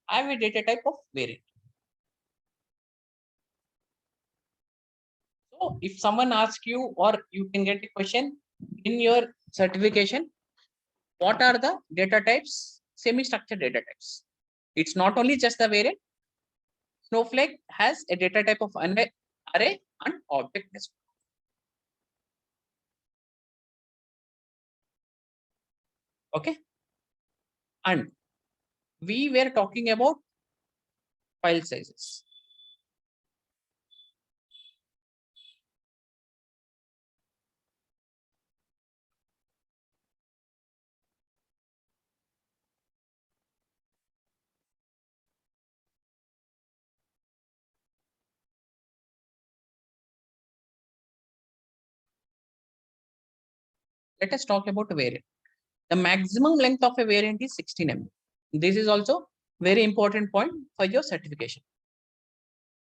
have a data type of variant. So if someone asks you, or you can get a question in your certification, what are the data types, semi-structured data types? It's not only just the variant. Snowflake has a data type of array and object as well. Okay. And we were talking about file sizes. Let us talk about a variant. The maximum length of a variant is 16 MB. This is also very important point for your certification.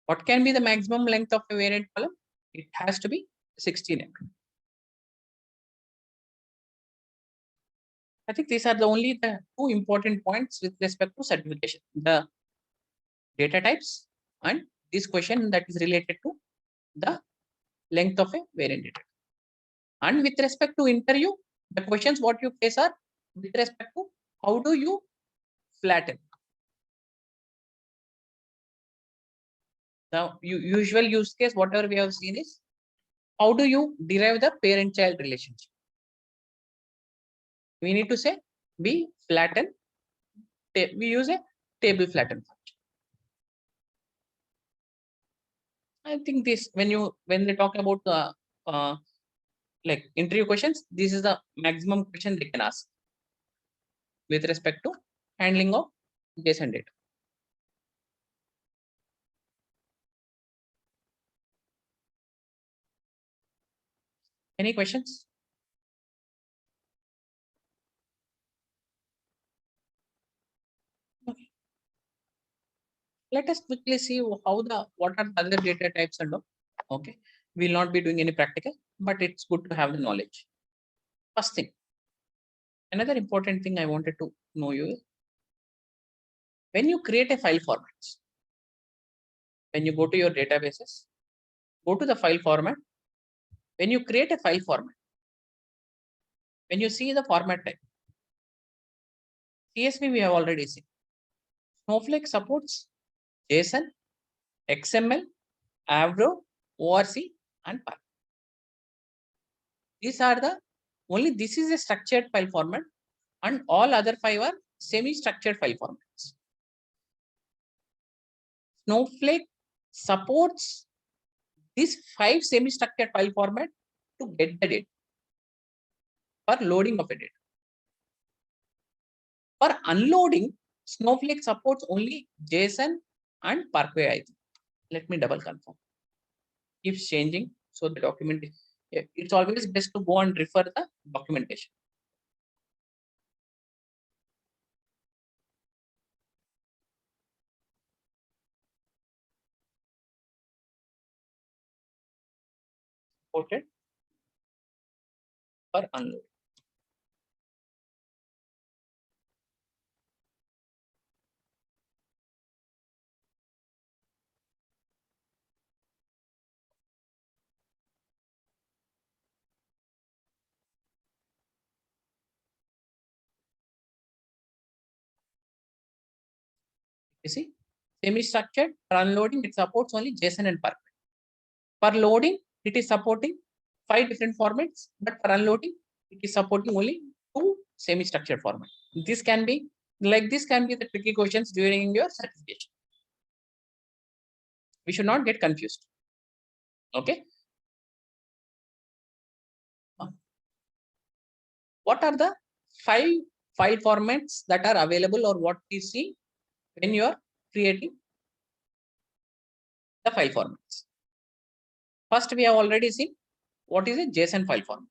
What can be the maximum length of a variant column? It has to be 16 MB. I think these are the only the two important points with respect to certification. The data types and this question that is related to the length of a variant data. And with respect to interview, the questions what you face are with respect to how do you flatten. Now, usual use case, whatever we have seen is how do you derive the parent-child relationship? We need to say we flatten. We use a table flatten function. I think this when they talk about the like interview questions, this is the maximum question they can ask with respect to handling of JSON data. Any questions? Okay. Let us quickly see what are the other data types and all. Okay, we'll not be doing any practical, but it's good to have the knowledge. First thing, another important thing I wanted to know you is when you create a file format, when you go to your databases, go to the file format. When you create a file format, when you see the format type, CSV we have already seen. Snowflake supports JSON, XML, Avro, ORC, and PAR. These are the only this is a structured file format, and all other five are semi-structured file formats. Snowflake supports these 5 semi-structured file format to get the data for loading of a data. For unloading, Snowflake supports only JSON and Parquet, I think. Let me double confirm. Keeps changing, so the document is, it's always best to go and refer the documentation. Supported for unload. You see, semi-structured for unloading, it supports only JSON and Parquet. For loading, it is supporting 5 different formats, but for unloading, it is supporting only 2 semi-structured formats. This can be the tricky questions during your certification. We should not get confused. Okay. What are the 5 file formats that are available, or what we see when you are creating the file formats? First, we have already seen what is a JSON file format.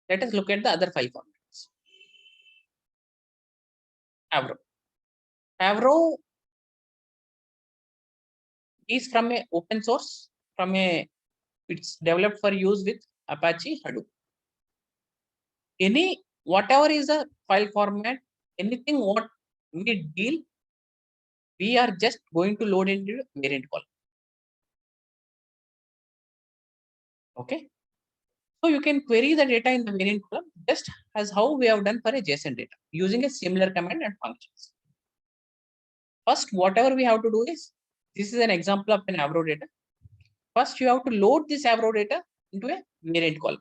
Let us look at the other 5 formats. Avro. Avro is from a open source, it's developed for use with Apache Hadoop. Whatever is a file format, anything what we deal, we are just going to load into variant column. Okay. So you can query the data in the variant column just as how we have done for a JSON data using a similar command and functions. First, whatever we have to do is, this is an example of an Avro data. First, you have to load this Avro data into a variant column.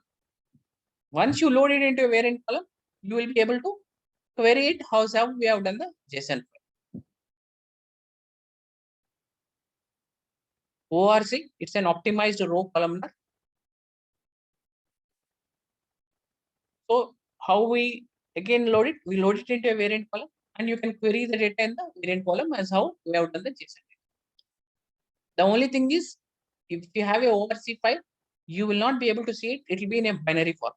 Once you load it into a variant column, you will be able to query it how we have done the JSON. ORC, it's an optimized row columnar. So how we again load it? We load it into a variant column, and you can query the data in the variant column as how we have done the JSON. The only thing is, if you have a ORC file, you will not be able to see it. It will be in a binary form.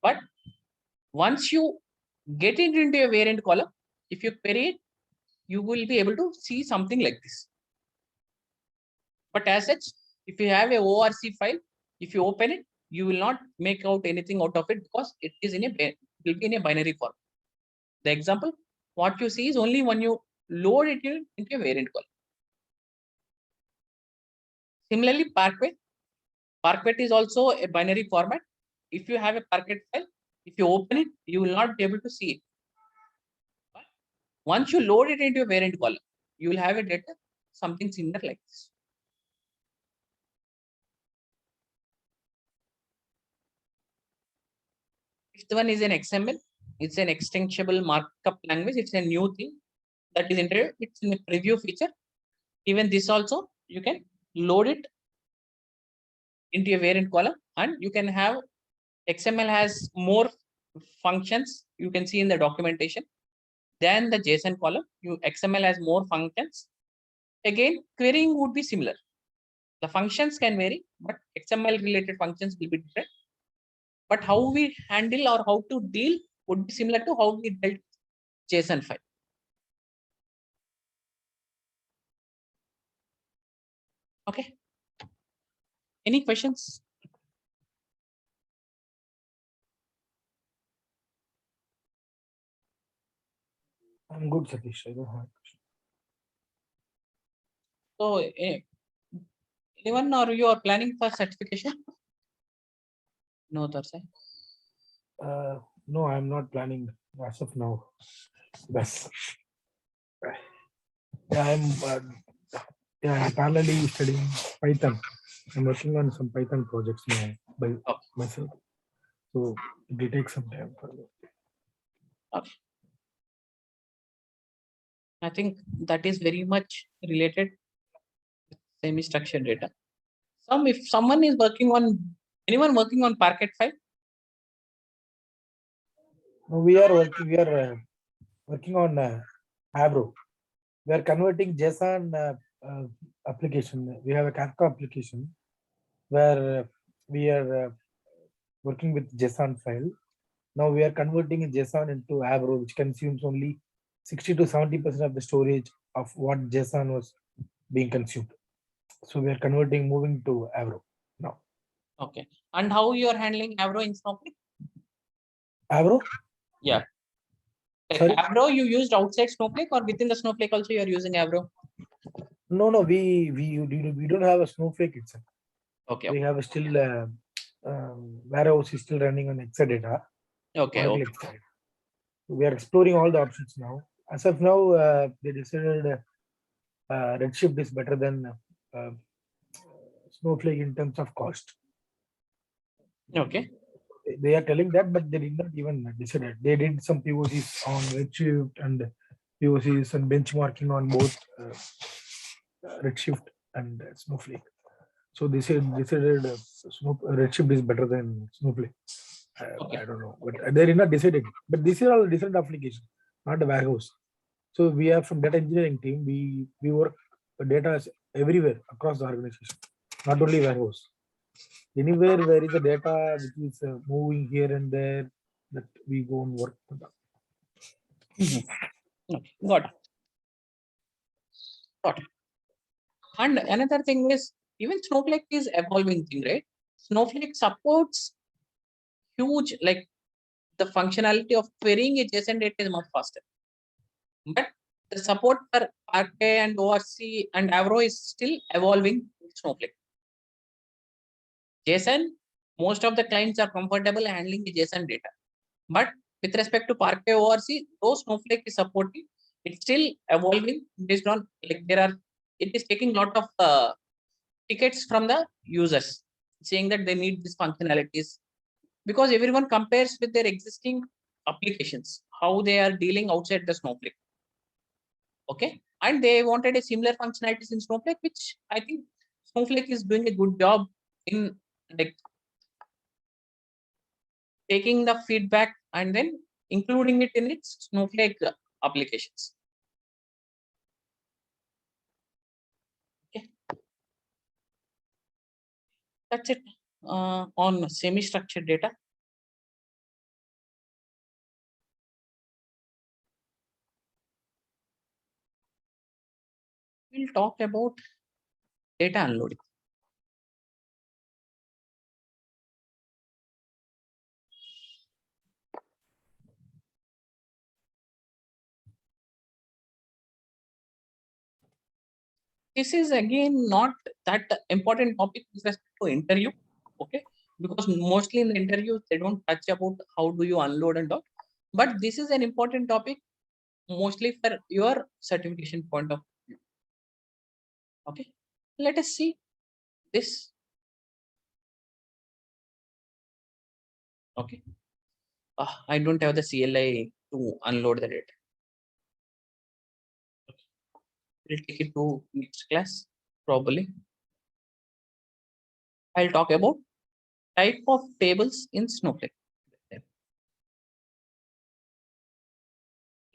But once you get it into a variant column, if you query it, you will be able to see something like this. But as such, if you have a ORC file, if you open it, you will not make out anything out of it because it is in it will be in a binary form. The example, what you see is only when you load it into a variant column. Similarly, Parquet is also a binary format. If you have a Parquet file, if you open it, you will not be able to see it. But once you load it into a variant column, you will have a data something similar like this. Fifth one is an XML. It's an extensible markup language. It's a new thing that is introduced. It's in a preview feature. Even this also, you can load it into a variant column, and you can have XML has more functions. You can see in the documentation than the JSON column. XML has more functions. Again, querying would be similar. The functions can vary, but XML related functions will be different. But how we handle or how to deal would be similar to how we dealt JSON file. Okay. Any questions? I'm good, Satish. I don't have a question. So, anyone or you are planning for certification? No, Thursday. No, I'm not planning as of now. Yes. Yeah, I'm parallelly studying Python. I'm working on some Python projects now by myself. So it will take some time for me. Okay. I think that is very much related with semi-structured data. If someone is working on, anyone working on Parquet file? No, we are working on Avro. We are converting JSON application. We have a Kafka application where we are working with JSON file. Now we are converting a JSON into Avro, which consumes only 60 to 70% of the storage of what JSON was being consumed. So we are moving to Avro now. Okay. And how you are handling Avro in Snowflake? Avro? Yeah. Sorry? Avro you used outside Snowflake, or within the Snowflake also you are using Avro? No, we don't have a Snowflake itself. Okay. We have a still warehouse is still running on Exadata. Okay. Okay. We are exploring all the options now. As of now, they decided Redshift is better than Snowflake in terms of cost. Okay. They are telling that, but they did not even decide. They did some POCs on Redshift and POCs and benchmarking on both Redshift and Snowflake. So they decided Redshift is better than Snowflake. Okay. I don't know, but they did not decide it. But these are all different applications, not a warehouse. So we are from data engineering team. We work data everywhere across the organization, not only warehouse. Anywhere where is the data which is moving here and there, that we go and work for that. Okay. Got it. Got it. And another thing is, even Snowflake is evolving thing, right? Snowflake supports huge, like the functionality of querying adjacent data is much faster. But the support for Parquet and ORC and Avro is still evolving with Snowflake. JSON, most of the clients are comfortable handling the JSON data. But with respect to Parquet ORC, though Snowflake is supporting, it's still evolving based on, like, it is taking a lot of tickets from the users saying that they need these functionalities, because everyone compares with their existing applications, how they are dealing outside the Snowflake. Okay. And they wanted a similar functionalities in Snowflake, which I think Snowflake is doing a good job in, like, taking the feedback and then including it in its Snowflake applications. Okay. That's it on semi-structured data. We'll talk about data unloading. This is again not that important topic with respect to interview, okay? Because mostly in the interviews they don't touch about how do you unload and all. But this is an important topic mostly for your certification point of view. Okay, let us see this. Okay, I don't have the CLI to unload the data. We'll take it to next class probably. I'll talk about type of tables in Snowflake.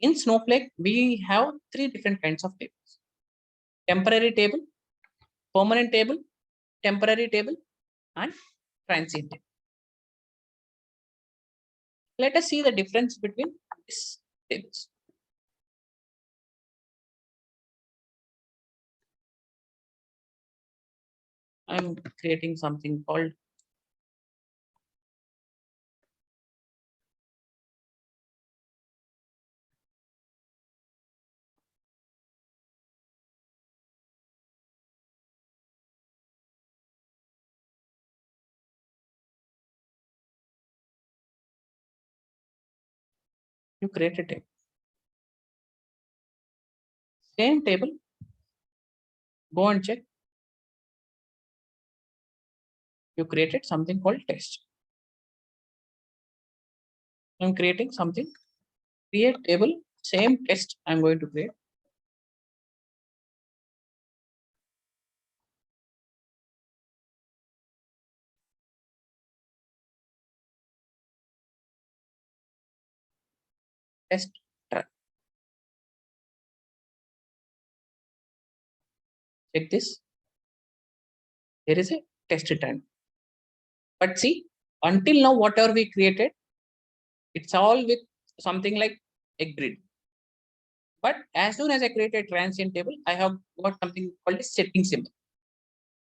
In Snowflake, we have three different kinds of tables: temporary table, permanent table, temporary table, and transient table. Let us see the difference between these tables. I'm creating something called you create a table. Same table, go and check. You created something called text. I'm creating something, create table, same text I'm going to create. Test track. Check this. There is a test return. But see, until now, whatever we created, it's all with something like a grid. But as soon as I create a transient table, I have got something called a setting symbol.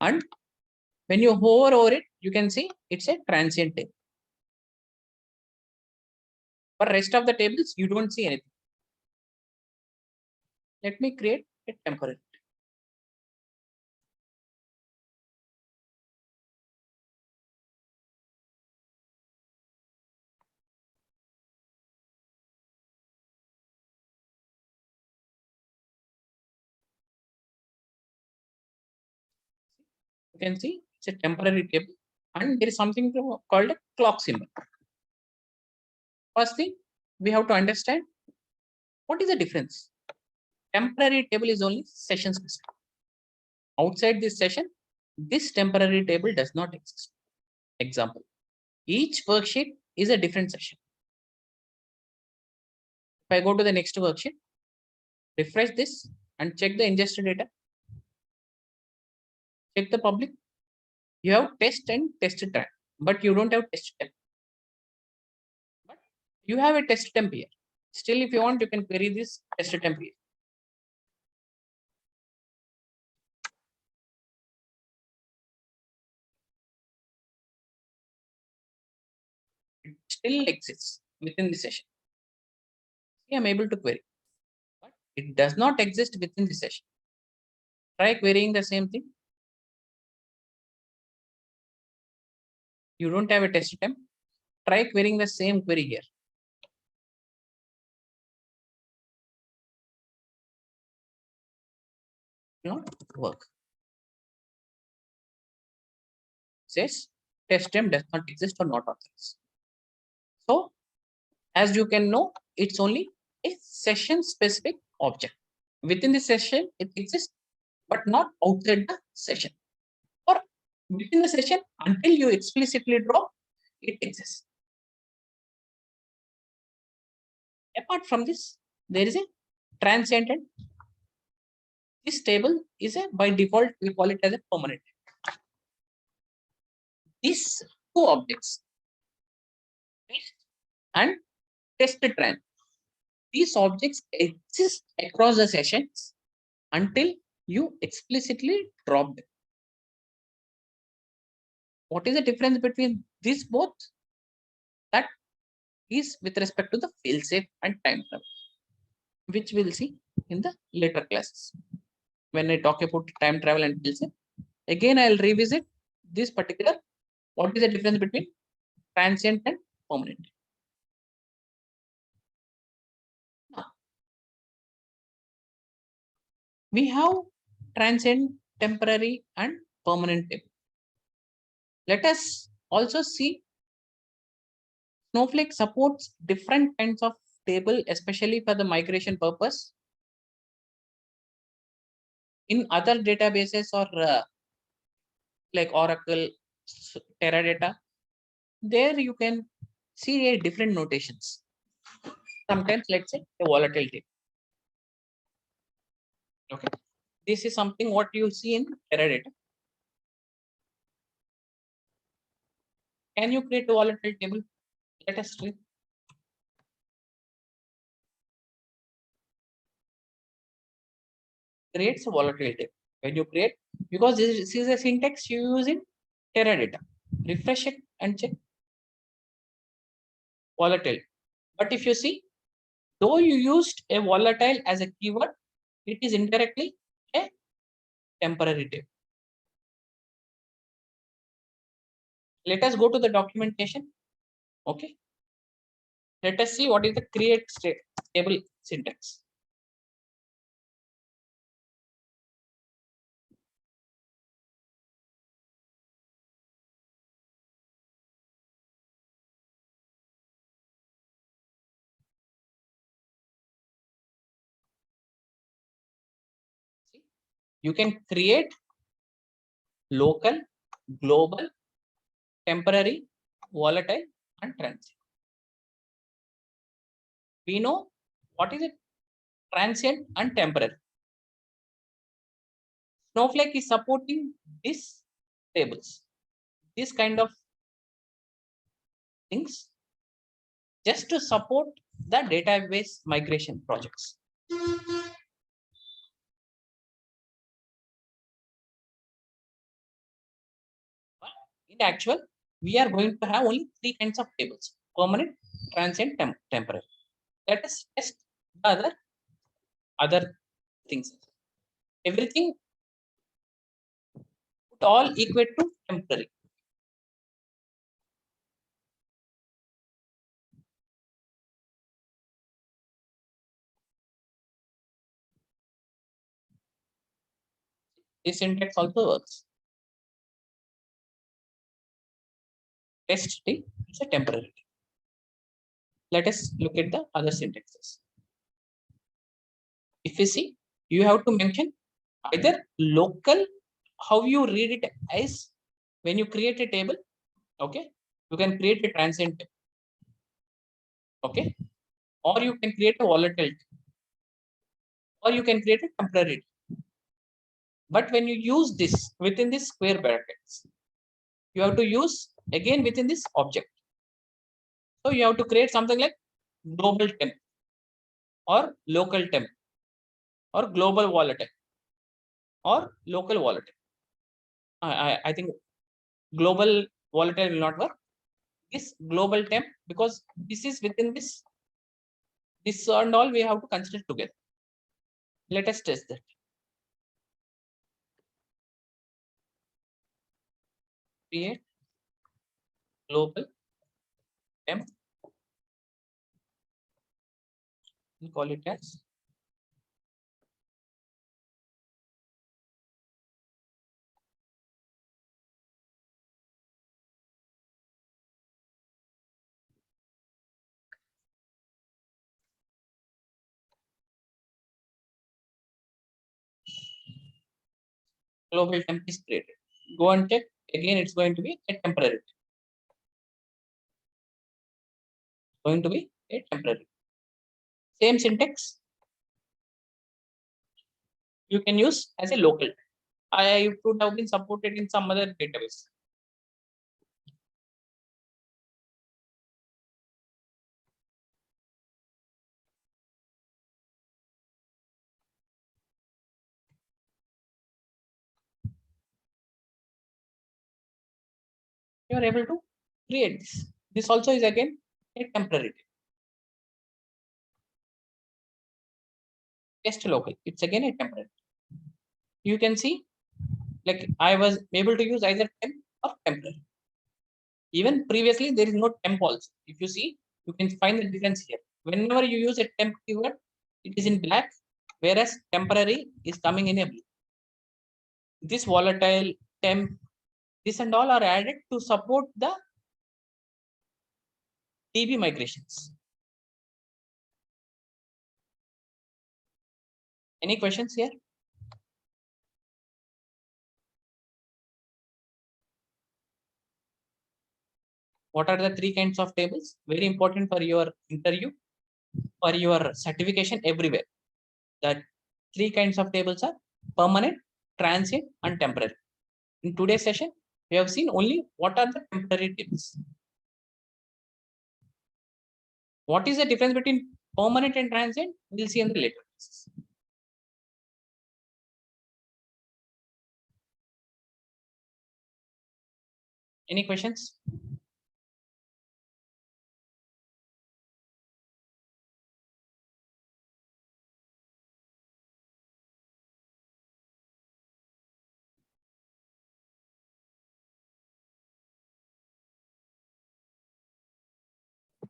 And when you hover over it, you can see it's a transient table. For rest of the tables, you don't see anything. Let me create a temporary. You can see It's a temporary table, and there is something called a clock symbol. First thing, we have to understand what is the difference. Temporary table is only session specific. Outside this session, this temporary table does not exist. Example, each worksheet is a different session. If I go to the next worksheet, refresh this and check the ingested data, check the public, you have test and test time, but you don't have test temp. But you have a test temp here. Still, if you want, you can query this test temp here. It still exists within the session. See, I'm able to query, but it does not exist within the session. Try querying the same thing. You don't have a test temp. Try querying the same query here. Not work. Says test temp does not exist or not authorized. So, as you can know, it's only a session specific object. Within the session, it exists, but not outside the session. Or within the session, until you explicitly drop, it exists. Apart from this, there is a transient, and this table is a by default, we call it as a permanent. These two objects, test and test trend, these objects exist across the sessions until you explicitly drop them. What is the difference between these both? That is with respect to the failsafe and time travel, which we'll see in the later classes. When I talk about time travel and failsafe, again I'll revisit this particular. What is the difference between transient and permanent? Now, we have transient, temporary, and permanent table. Let us also see Snowflake supports different kinds of table, especially for the migration purpose. In other databases or like Oracle, Teradata, there you can see a different notations. Sometimes, let's say, a volatile table. Okay, this is something what you see in Teradata. Can you create a volatile table? Let us see. Creates a volatile table. When you create, because this is a syntax you use in Teradata. Refresh it and check volatile. But if you see, though you used a volatile as a keyword, it is indirectly a temporary table. Let us go to the documentation. Okay. Let us see what is the create state table syntax. See, you can create local, global, temporary, volatile, and transient. We know what is it? Transient and temporary. Snowflake is supporting these tables, this kind of things, just to support the database migration projects. But in actual, we are going to have only three kinds of tables: permanent, transient, temporary. Let us test the other things. Everything would all equate to temporary. This syntax also works. test T is a temporary T. Let us look at the other syntaxes. If you see, you have to mention either local, how you read it as when you create a table, okay, you can create a transient table, okay, or you can create a volatile, or you can create a temporary. But when you use this within this square brackets, you have to use again within this object. So you have to create something like global temp or local temp or global volatile or local volatile. I think global volatile will not work. This global temp, because this is within this and all we have to consider together. Let us test that. Create global temp. We'll call it as global temp is created. Go and check again. It's going to be a temporary. Going to be a temporary. Same syntax. You can use as a local. I would have been supported in some other database. You are able to create this. This also is again a temporary. Test local. It's again a temporary. You can see, like I was able to use either temp or temporary. Even previously, there is no temp also. If you see, you can find the difference here. Whenever you use a temp keyword, it is in black, whereas temporary is coming in a blue. This volatile, temp, this and all are added to support the DB migrations. Any questions here? What are the three kinds of tables? Very important for your interview, for your certification everywhere. That three kinds of tables are permanent, transient, and temporary. In today's session, we have seen only what are the temporary tables. What is the difference between permanent and transient? We'll see in the later classes. Any questions?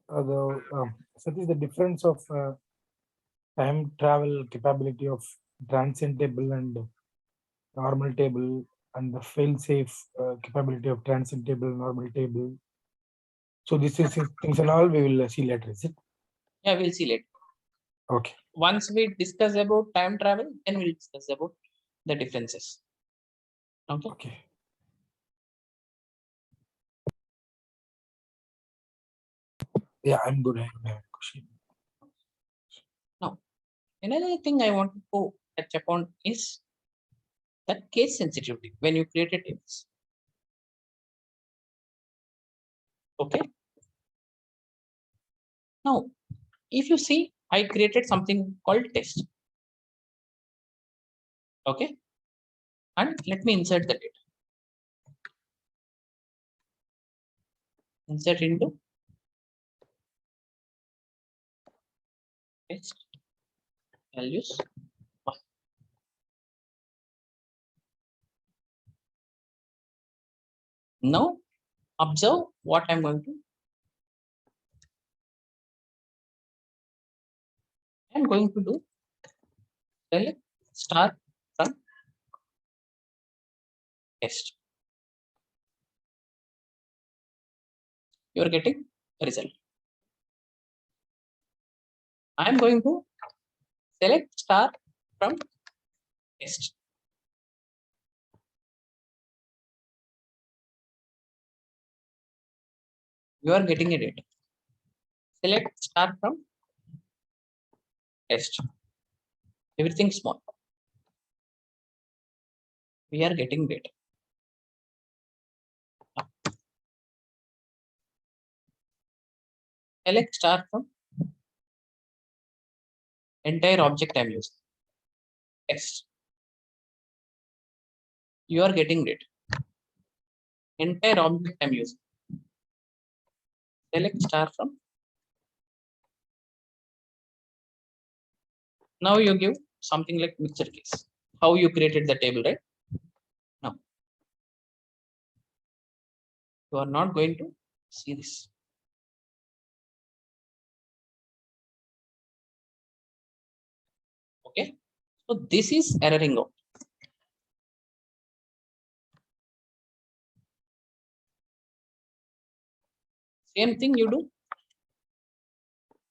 What is the difference of time travel capability of transient table and normal table, and the fail-safe capability of transient table, normal table? So this is things and all we will see later, is it? Yeah, we'll see later. Okay. Once we discuss about time travel, then we'll discuss about the differences. Okay. Okay. Yeah, I'm good. I don't have a question. Now, another thing I want to touch upon is that case sensitivity when you create a tables. Okay. Now, if you see, I created something called test. Okay. And let me insert the data. Insert into test values. Now, observe what I'm going to. I'm going to do select star from test. you are getting a result. I am going to select star from test. You are getting a data. Select star from test. Everything small. We are getting data. Select star from entire object I'm using. Text. You are getting data. Entire object I'm using. Select star from. Now you give something like mixed case. How you created the table, right? Now you are not going to see this. Okay. So this is erroring out. Same thing you do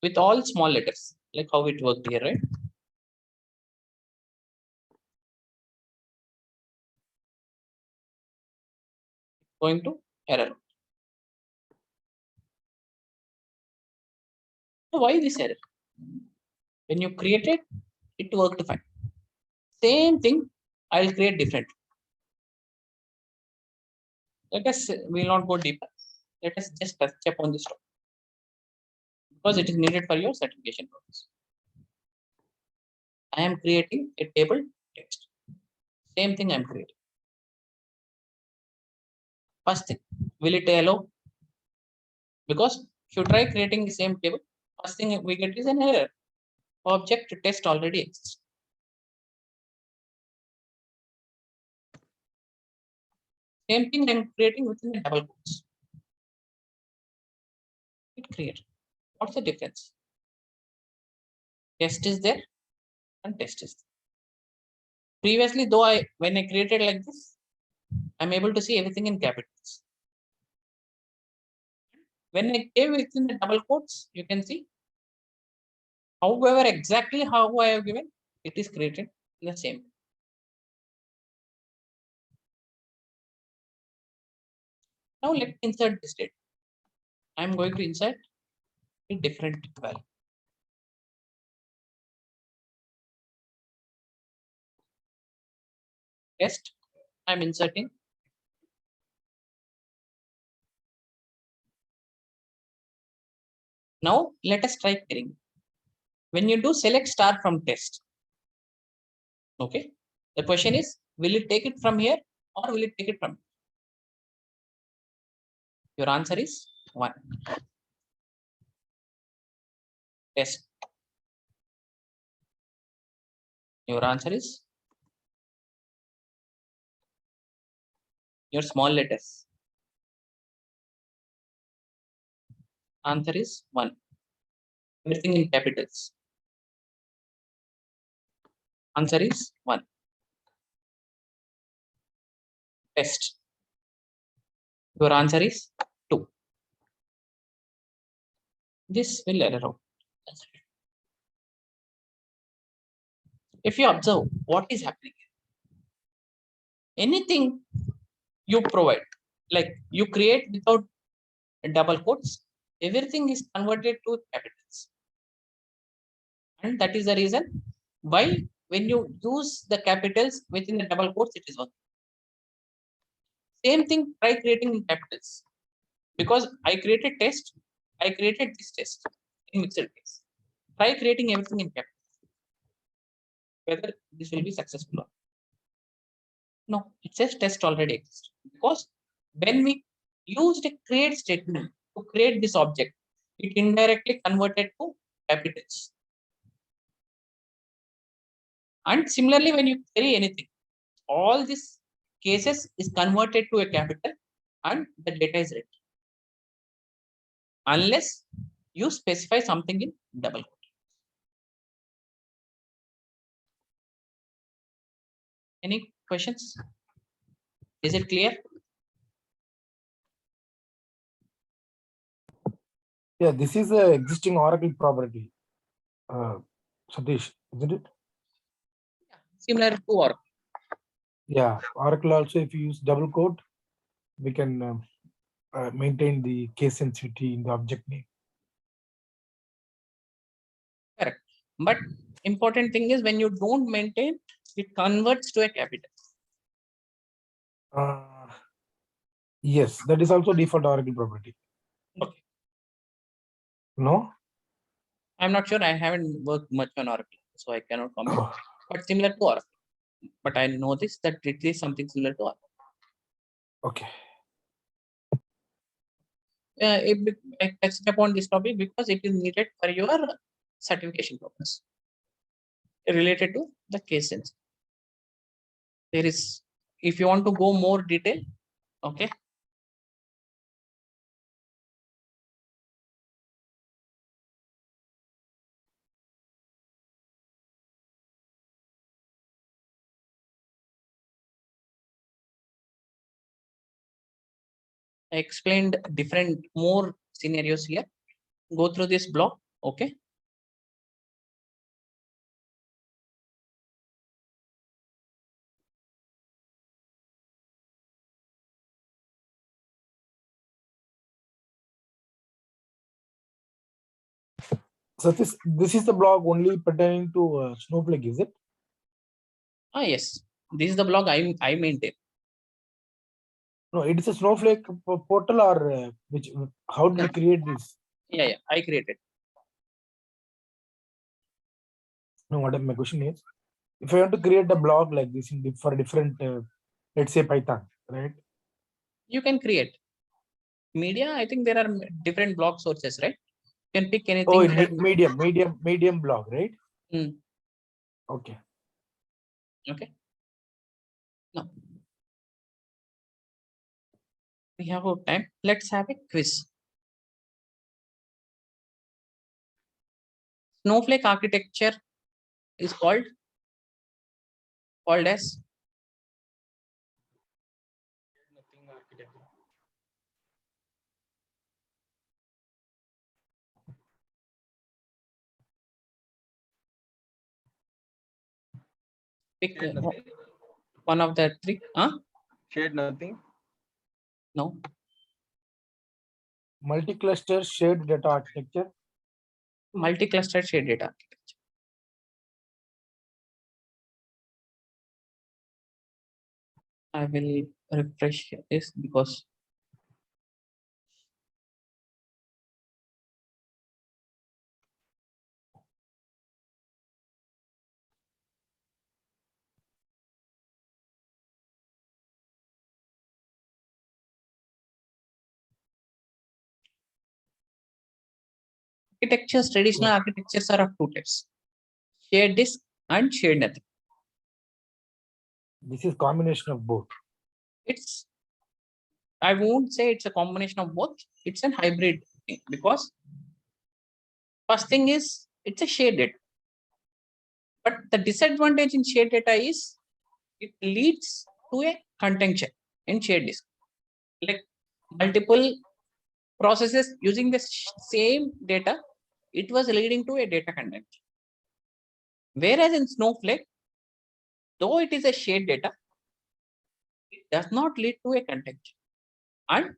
with all small letters, like how it worked here, right? Going to error. So why this error? When you created, it worked fine. Same thing, I'll create different. Let us, we will not go deeper. Let us just touch upon this topic because it is needed for your certification purpose. I am creating a table text. Same thing I'm creating. First thing, will it allow? Because if you try creating the same table, first thing we get is an error. Object test already exists. Same thing I'm creating within the double quotes. It create. What's the difference? Test is there and test is there. Previously, though when I created like this, I'm able to see everything in capitals. When I gave within the double quotes, you can see. However, exactly how I have given, it is created in the same. Now let me insert this data. I'm going to insert a different value. Test, I'm inserting. Now let us try querying. When you do select star from test, okay, the question is, will it take it from here or will it take it from? Your answer is 1. Test. Your answer is your small letters. Answer is 1. Everything in capitals. Answer is 1. Test. Your answer is 2. This will error out. If you observe what is happening, anything you provide, like you create without double quotes, everything is converted to capitals. And that is the reason why when you use the capitals within the double quotes, it is working. Same thing, try creating in capitals. Because I created test, I created this test in mixed case. Try creating everything in capitals. Whether this will be successful or no, it says test already exists. Because when we used a create statement to create this object, it indirectly converted to capitals. And similarly, when you query anything, all these cases is converted to a capital and the data is ready. Unless you specify something in double quote. Any questions? Is it clear? Yeah, this is a existing Oracle property. Satish, isn't it? Similar to Oracle. Yeah, Oracle also, if you use double quote, we can maintain the case sensitivity in the object name. Correct. But important thing is when you don't maintain, it converts to a capital. Yes, that is also default Oracle property. Okay. No? I'm not sure. I haven't worked much on Oracle, so I cannot comment. Oh, But similar to Oracle. But I noticed that it is something similar to Oracle. okay. I touched upon this topic because it is needed for your certification purpose related to the case sense. There is, if you want to go more detail, okay. I explained different more scenarios here. Go through this block, okay. So this is the blog only pertaining to Snowflake, is it? Yes, this is the blog I maintain. No, it is a Snowflake portal or which? How did you create this? Yeah, I created. No, what my question is, if I want to create a blog like this for different, let's say Python, right? You can create media. I think there are different blog sources, right? You can pick anything. Oh, in medium blog, right? Mm. Okay. Okay. Now we have our time. Let's have a quiz. Snowflake architecture is called as pick one of the three. Shared nothing. No. Multi-cluster shared data architecture. Multi-cluster shared data architecture. I will refresh this because architectures, traditional architectures are of two types: shared disk and shared nothing. This is combination of both. It's, I won't say it's a combination of both. It's an hybrid thing because first thing is it's a shared data. But the disadvantage in shared data is it leads to a contention in shared disk. Like multiple processes using the same data, it was leading to a data contention. Whereas in Snowflake, though it is a shared data, it does not lead to a contention. And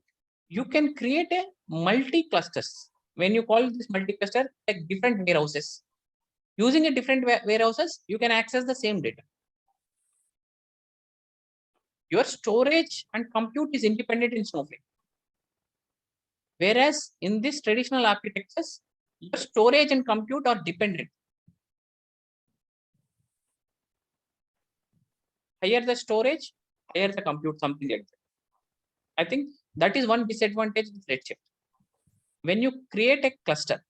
you can create a multi-clusters. When you call this multi-cluster, like different warehouses. Using a different warehouses, you can access the same data. Your storage and compute is independent in Snowflake. Whereas in this traditional architectures, your storage and compute are dependent. Higher the storage, higher the compute, something like that. I think that is one disadvantage with Redshift. When you create a cluster,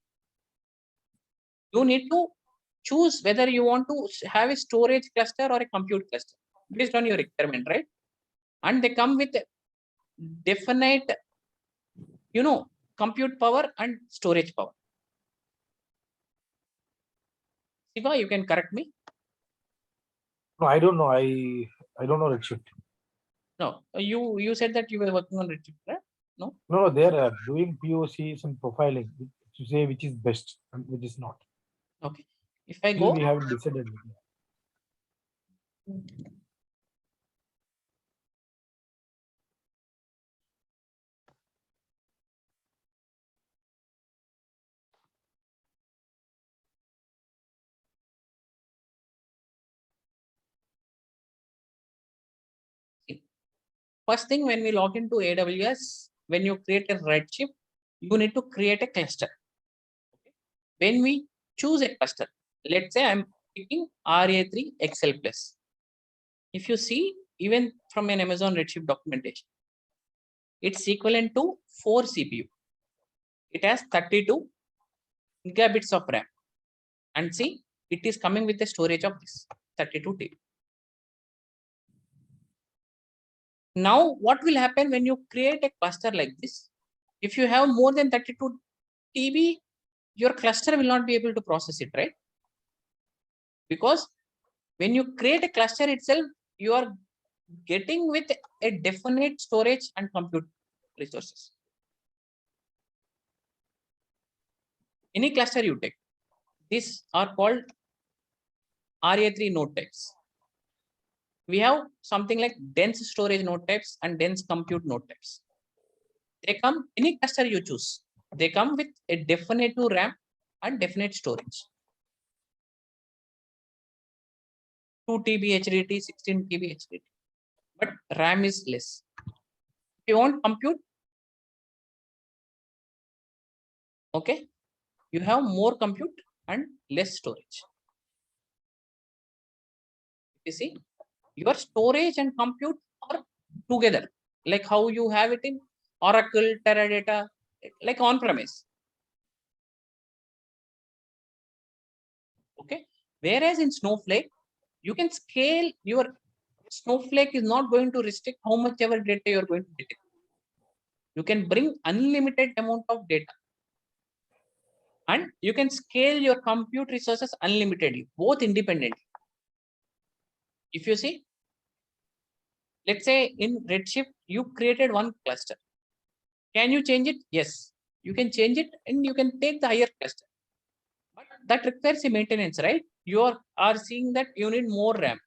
you need to choose whether you want to have a storage cluster or a compute cluster based on your requirement, right? And they come with definite, compute power and storage power. Siva, you can correct me. No, I don't know. I don't know Redshift. No, you said that you were working on Redshift, right? No. No, they are doing POCs and profiling. to say which is best and which is not. Okay. If I Still go, we haven't decided. first thing when we log into AWS, when you create a Redshift, you need to create a cluster. Okay. When we choose a cluster, let's say I'm picking RA3 XL Plus. If you see, even from an Amazon Redshift documentation, it's equivalent to 4 CPU. It has 32 gigabits of RAM. And see, it is coming with a storage of this 32 TB. Now, what will happen when you create a cluster like this? If you have more than 32 TB, your cluster will not be able to process it, right? Because when you create a cluster itself, you are getting with a definite storage and compute resources. Any cluster you take, these are called RA3 node types. We have something like dense storage node types and dense compute node types. They come, any cluster you choose, they come with a definite RAM and definite storage. 2 TB HDD, 16 TB HDD, but RAM is less. If you want compute, okay, you have more compute and less storage. You see, your storage and compute are together, like how you have it in Oracle, Teradata, like on-premise. Okay, whereas in Snowflake, you can scale your Snowflake is not going to restrict how much ever data you're going to get. You can bring unlimited amount of data. And you can scale your compute resources unlimitedly, both independently. If you see, let's say in Redshift, you created one cluster. Can you change it? Yes, you can change it and you can take the higher cluster. But that requires a maintenance, right? You are seeing that you need more RAM.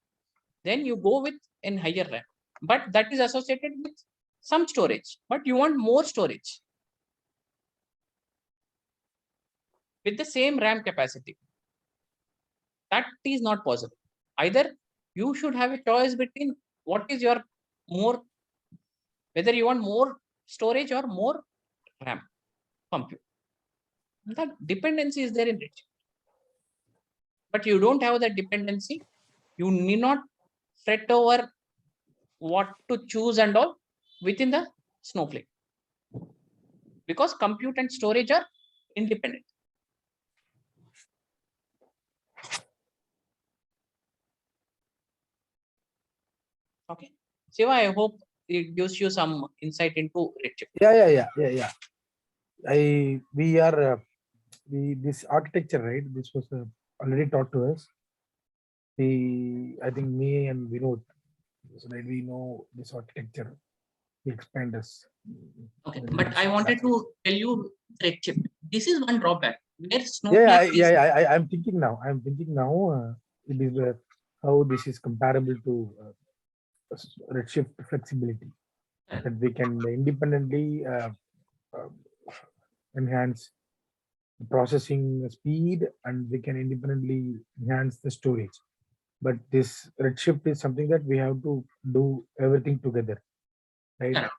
Then you go with a higher RAM. But that is associated with some storage. But you want more storage with the same RAM capacity. That is not possible. Either you should have a choice between what is your more, whether you want more storage or more RAM compute. That dependency is there in Redshift. But you don't have that dependency. You need not fret over what to choose and all within the Snowflake. Because compute and storage are independent. Okay. Siva, I hope it gives you some insight into Redshift. Yeah. We are this architecture, right? This was already taught to us. I think me and Vinod, so that we know this architecture. He explained us. Okay, but I wanted to tell you Redshift. This is one drawback. Where Snowflake I'm thinking now. It is how this is comparable to Redshift flexibility, that we can independently enhance the processing speed and we can independently enhance the storage. But this Redshift is something that we have to do everything together, right? Correct.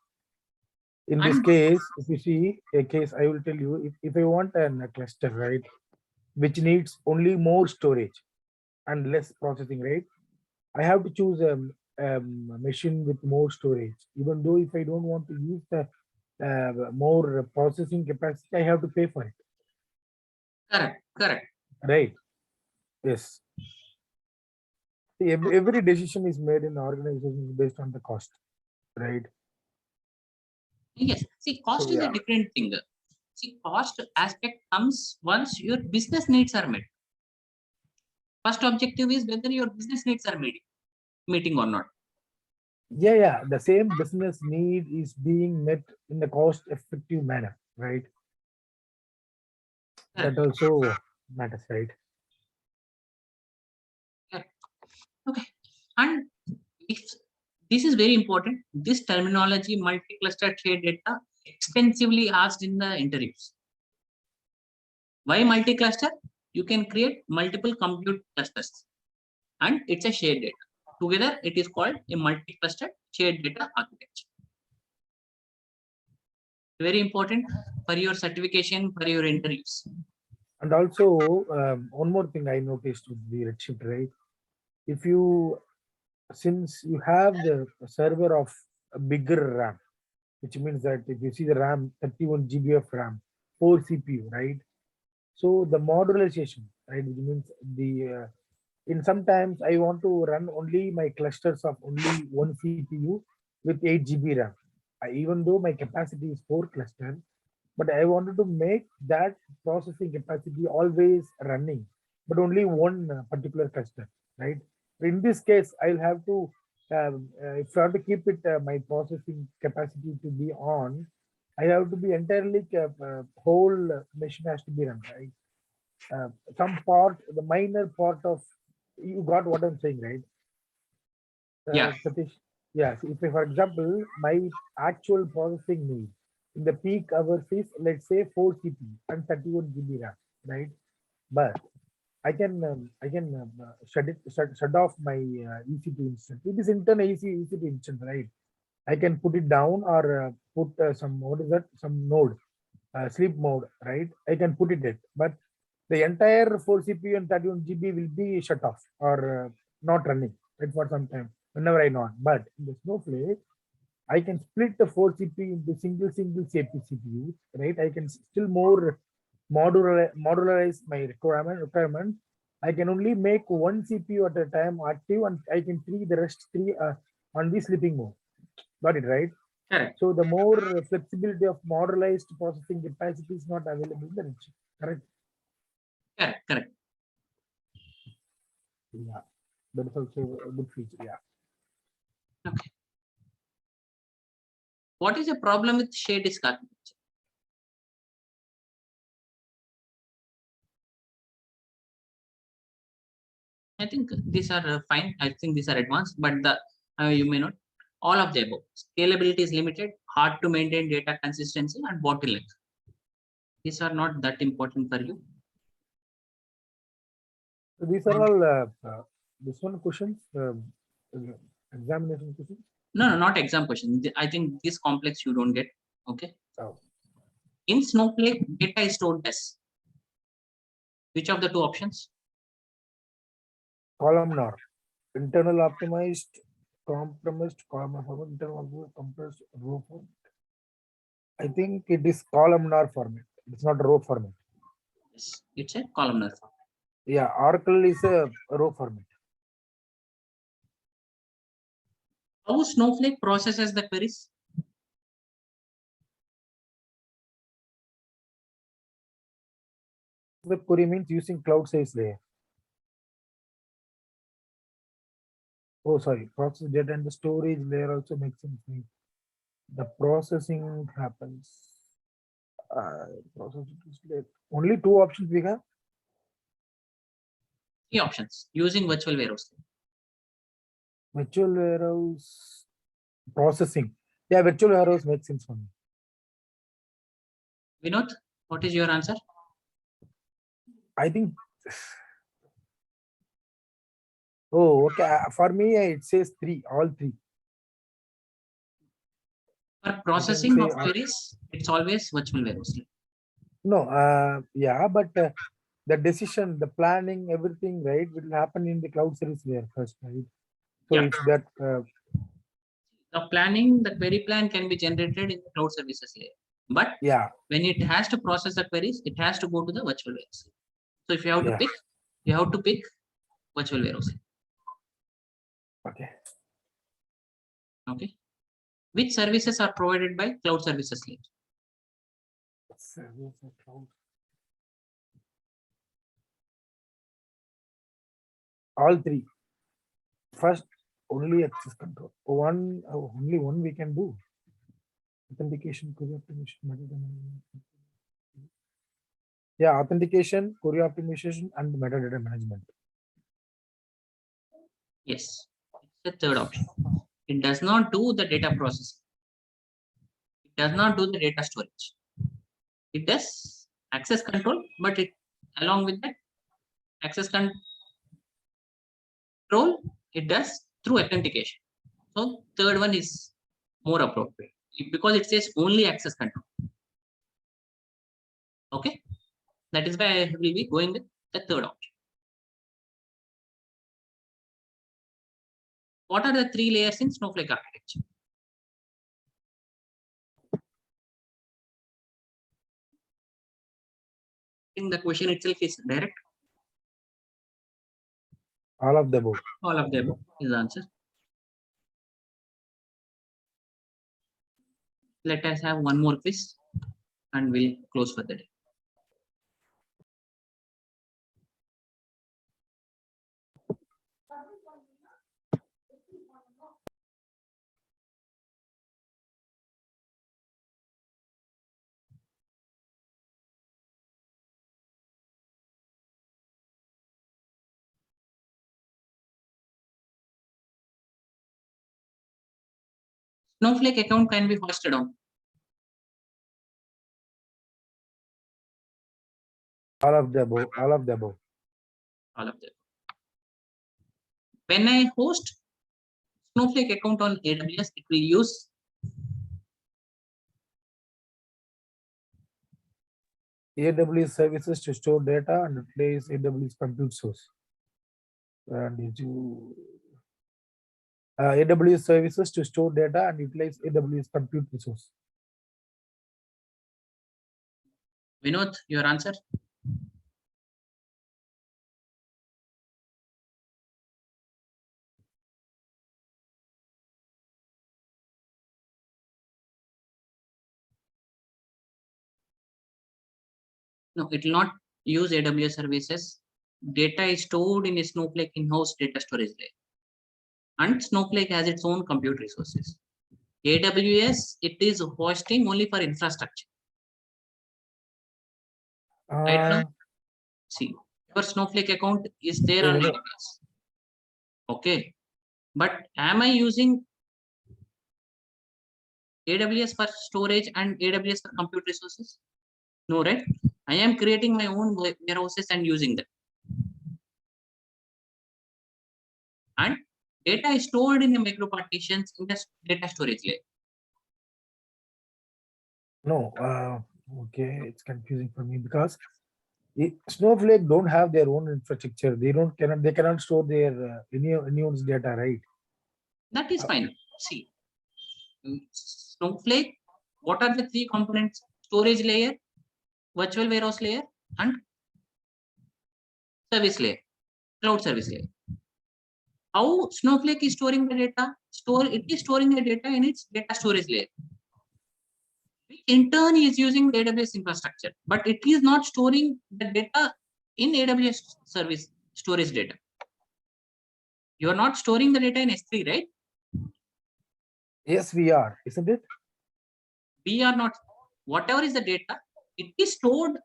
In this case, if you see a case, I will tell you, if I want a cluster, right, which needs only more storage and less processing, right, I have to choose a machine with more storage. Even though if I don't want to use the more processing capacity, I have to pay for it. Correct. Right. Yes. See, every decision is made in the organization based on the cost, right? Yes. See, cost is a different thing. See, cost aspect comes once your business needs are met. First objective is whether your business needs are meeting or not. Yeah. The same business need is being met in a cost-effective manner, right? That also matters, right? Okay. And if this is very important, this terminology, multi-cluster shared data, extensively asked in the interviews. Why multi-cluster? You can create multiple compute clusters and it's a shared data. Together, it is called a multi-cluster shared data architecture. Very important for your certification, for your interviews. And also, one more thing I noticed with the Redshift, right? If you, since you have the server of a bigger RAM, which means that if you see the RAM, 31 GB of RAM, 4 CPU, right? So the modularization, right? Which means in sometimes I want to run only my clusters of only one CPU with 8 GB RAM. Even though my capacity is 4 clusters, but I wanted to make that processing capacity always running, but only one particular cluster, right? In this case, I'll have to, if I have to keep it, my processing capacity to be on, I have to be entirely, whole machine has to be run, right? Some part, the minor part of, you got what I'm saying, right? Yeah. Satish? Yeah, so if, for example, my actual processing need in the peak hours is, let's say, 4 CPU and 31 GB RAM, right? But I can shut off my EC2 instance. It is internal EC2 instance, right? I can put it down or put some, what is that? Some node, sleep mode, right? I can put it in, but the entire 4 CPU and 31 GB will be shut off or not running, right, for some time whenever I want. But in the Snowflake, I can split the 4 CPU into single CPUs, right? I can still more modularize my requirement. I can only make one CPU at a time active, and I can free the rest three on the sleeping mode. Got it, right? Correct. So the more flexibility of modularized processing capacity is not available in the Redshift. Correct? Correct. Yeah, that is also a good feature. Yeah. Okay. What is the problem with shared disk architecture? I think these are fine. I think these are advanced, but you may not. All of the above. Scalability is limited, hard to maintain data consistency, and bottleneck. These are not that important for you. So these are all this one questions, examination questions. No, not exam question. I think this complex you don't get. Okay. Oh. In Snowflake, data is stored as which of the two options? Columnar, internal optimized, compromised, columnar format, internal compressed row format. I think it is columnar format. It's not a row format. Yes, it's a columnar format. Yeah, Oracle is a row format. How Snowflake processes the queries? The query means using cloud size layer. Oh, sorry, process data and the storage layer also makes sense. The processing happens. Only two options we have. Three options using virtual warehouse. Virtual warehouse processing. Yeah, virtual warehouse makes sense for me. Vinod, what is your answer? I think. Oh, okay. For me, it says three, all three. For processing of queries, it's always virtual warehouse. No, yeah, but the decision, the planning, everything, right, will happen in the cloud service layer first, right? So Yeah. it's that. The planning, the query plan can be generated in the cloud services layer. But yeah, when it has to process the queries, it has to go to the virtual warehouse. So if you have to yeah. pick, you have to pick virtual warehouse. Okay. Okay. Which services are provided by cloud services layer? All three. First, only access control. Only one we can do. Authentication, query optimization, Yeah, authentication, query optimization, and metadata management. Yes, it's the third option. It does not do the data processing. It does not do the data storage. It does access control, but it along with that access control, it does through authentication. So third one is more appropriate because it says only access control. Okay, that is why I will be going with the third option. What are the 3 layers in Snowflake architecture? I think the question itself is direct. All of the above. All of the above is the answer. Let us have one more quiz and we'll close for the day. Snowflake account can be hosted on. All of the above. All of the above. All of them. When I host Snowflake account on AWS, it will use AWS services to store data and replace AWS compute source. And AWS services to store data and utilize AWS compute resource. Vinod, your answer? No, it will not use AWS services. Data is stored in a Snowflake in-house data storage layer. And Snowflake has its own compute resources. AWS, it is hosting only for infrastructure. Right now, see, your Snowflake account is there on AWS. Okay. But am I using AWS for storage and AWS for compute resources? No, right? I am creating my own warehouses and using them. And data is stored in the micro partitions in the data storage layer. No, okay, it's confusing for me because Snowflake don't have their own infrastructure. They cannot store their anyone's data, right? That is fine. See, Snowflake, what are the 3 components? Storage layer, virtual warehouse layer, and service layer, cloud service layer. How Snowflake is storing the data? It is storing the data in its data storage layer. Which in turn is using AWS infrastructure, but it is not storing the data in AWS service storage data. You are not storing the data in S3, right? Yes, we are, isn't it? We are not. Whatever is the data, it is stored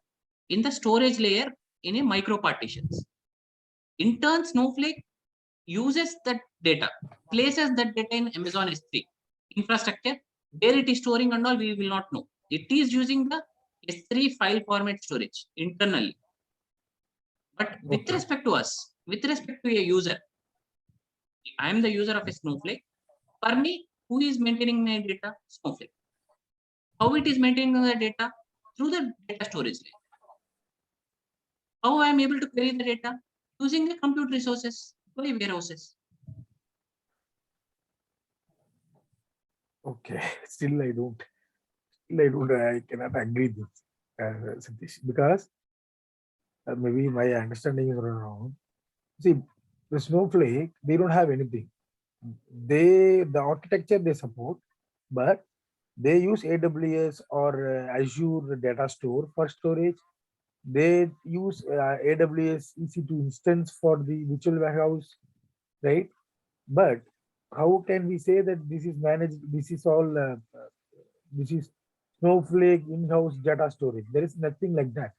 in the storage layer in a micro partitions. In turn, Snowflake uses that data, places that data in Amazon S3 infrastructure. Where it is storing and all, we will not know. It is using the S3 file format storage internally. But with respect to us, with respect to a user, I am the user of a Snowflake. For me, who is maintaining my data? Snowflake. How it is maintaining the data? Through the data storage layer. How I am able to query the data? Using the compute resources, by warehouses. Okay, still I cannot agree with Satish, because maybe my understanding is wrong. See, the Snowflake, they don't have anything. The architecture they support, but they use AWS or Azure data store for storage. They use AWS EC2 instance for the virtual warehouse, right? But how can we say that this is managed? This is all. This is Snowflake in-house data storage. There is nothing like that.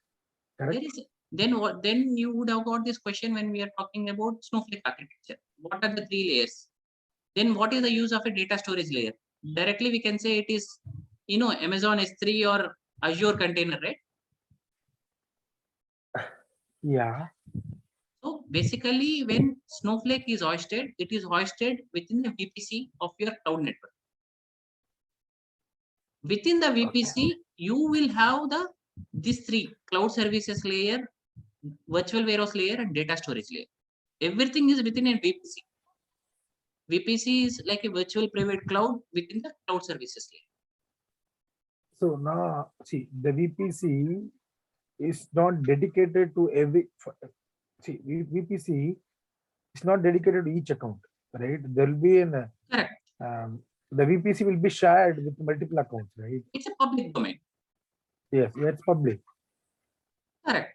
correct? Then what? Then you would have got this question when we are talking about Snowflake architecture. What are the 3 layers? Then what is the use of a data storage layer? Directly we can say it is, Amazon S3 or Azure container, right? Yeah. So basically, when Snowflake is hosted, it is hosted within the VPC of your cloud network. Within the VPC, you will have these 3 cloud services layer, virtual warehouse layer, and data storage layer. Everything is within a VPC. VPC is like a virtual private cloud within the cloud services layer. So now, see, the VPC is not dedicated to every. See, VPC is not dedicated to each account, right? There will be an. Correct. The VPC will be shared with multiple accounts, right? It's a public domain. Yes, it's public. Correct.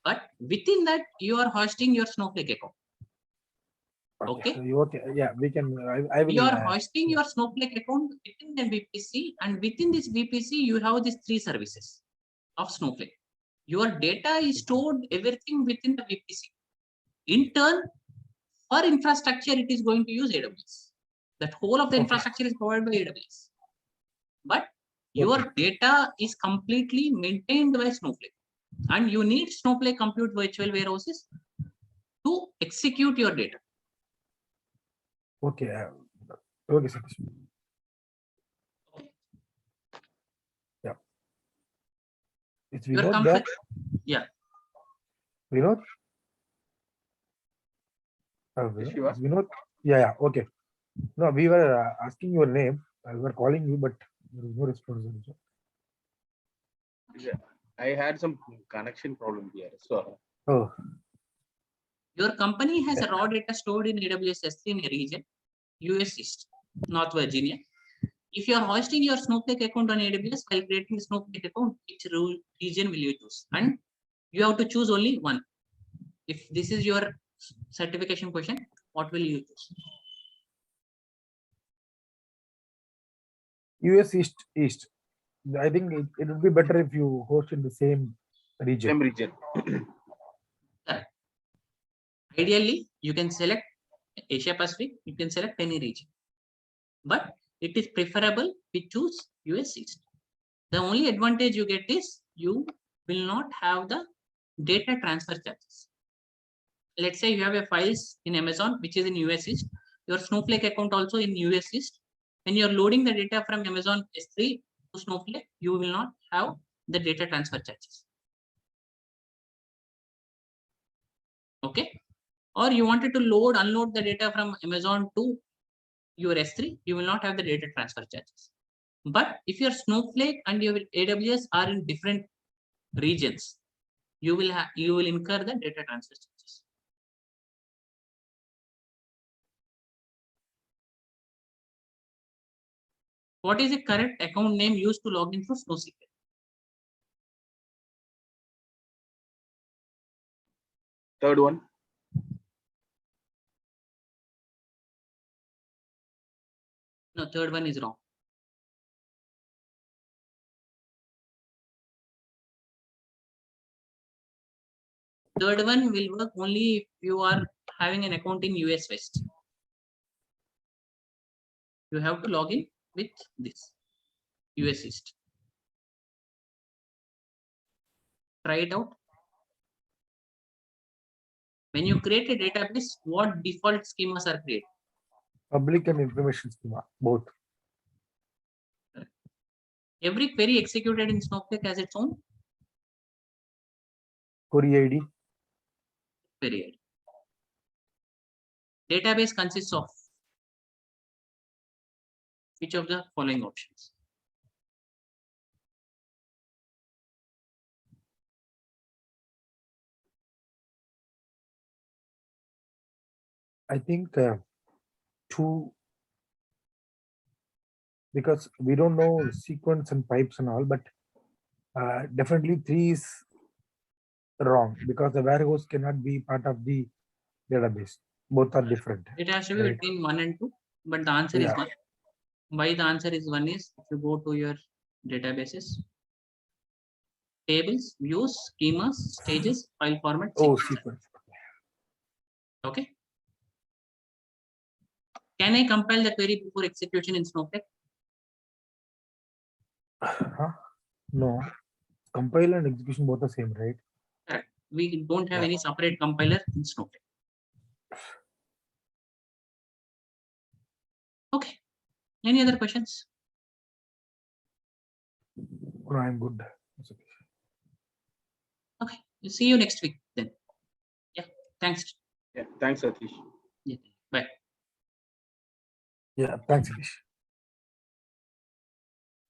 But within that, you are hosting your Snowflake account. Okay. So yeah, we can. I will. You are hosting your Snowflake account within the VPC, and within this VPC, you have these 3 services of Snowflake. Your data is stored everything within the VPC. In turn, for infrastructure, it is going to use AWS. That whole of the infrastructure is provided by AWS. But your data is completely maintained by Snowflake. And you need Snowflake compute virtual warehouses to execute your data. Okay. Okay, Satish. Yeah. It's Your Vinod company, there? yeah. Vinod? Yes, you are. It's Vinod? Yeah. Okay. No, we were asking your name. We were calling you, but there is no response. Yeah, I had some connection problem here. So Oh, Your company has a raw data stored in AWS S3 in a region, US East, North Virginia. If you are hosting your Snowflake account on AWS while creating a Snowflake account, which region will you choose? And you have to choose only one. If this is your certification question, what will you choose? US East. I think it would be better if you host in the same region. same region. Correct. Ideally, you can select Asia Pacific, you can select any region. But it is preferable we choose US East. The only advantage you get is you will not have the data transfer charges. Let's say you have a files in Amazon, which is in US East, your Snowflake account also in US East. When you're loading the data from Amazon S3 to Snowflake, you will not have the data transfer charges. Okay. Or you wanted to unload the data from Amazon to your S3, you will not have the data transfer charges. But if your Snowflake and your AWS are in different regions, you will incur the data transfer charges. What is the correct account name used to log in for SnowSQL? Third one. No, third one is wrong. Third one will work only if you are having an account in US West. You have to log in with this US East. Try it out. When you create a database, what default schemas are created? Public and information schema, both. Every query executed in Snowflake has its own Query ID. query ID. Database consists of which of the following options? I think two, because we don't know sequence and pipes and all, but definitely 3 is wrong because the warehouse cannot be part of the database. Both are different. It has to be Right. between 1 and 2, but the answer is 1. Why the answer is 1 is if you go to your databases, tables, views, schemas, stages, file format. Oh, sequence. sequence. Okay. Can I compile the query before execution in Snowflake? Huh? No. Compile and execution both the same, right? Correct. We don't have Yeah. any separate compiler in Snowflake. Okay. Any other questions? No, I'm good. That's okay. Okay. We'll see you next week then. Yeah. Thanks. Yeah, thanks, Satish. Yeah. Bye. Yeah, thanks, Anish.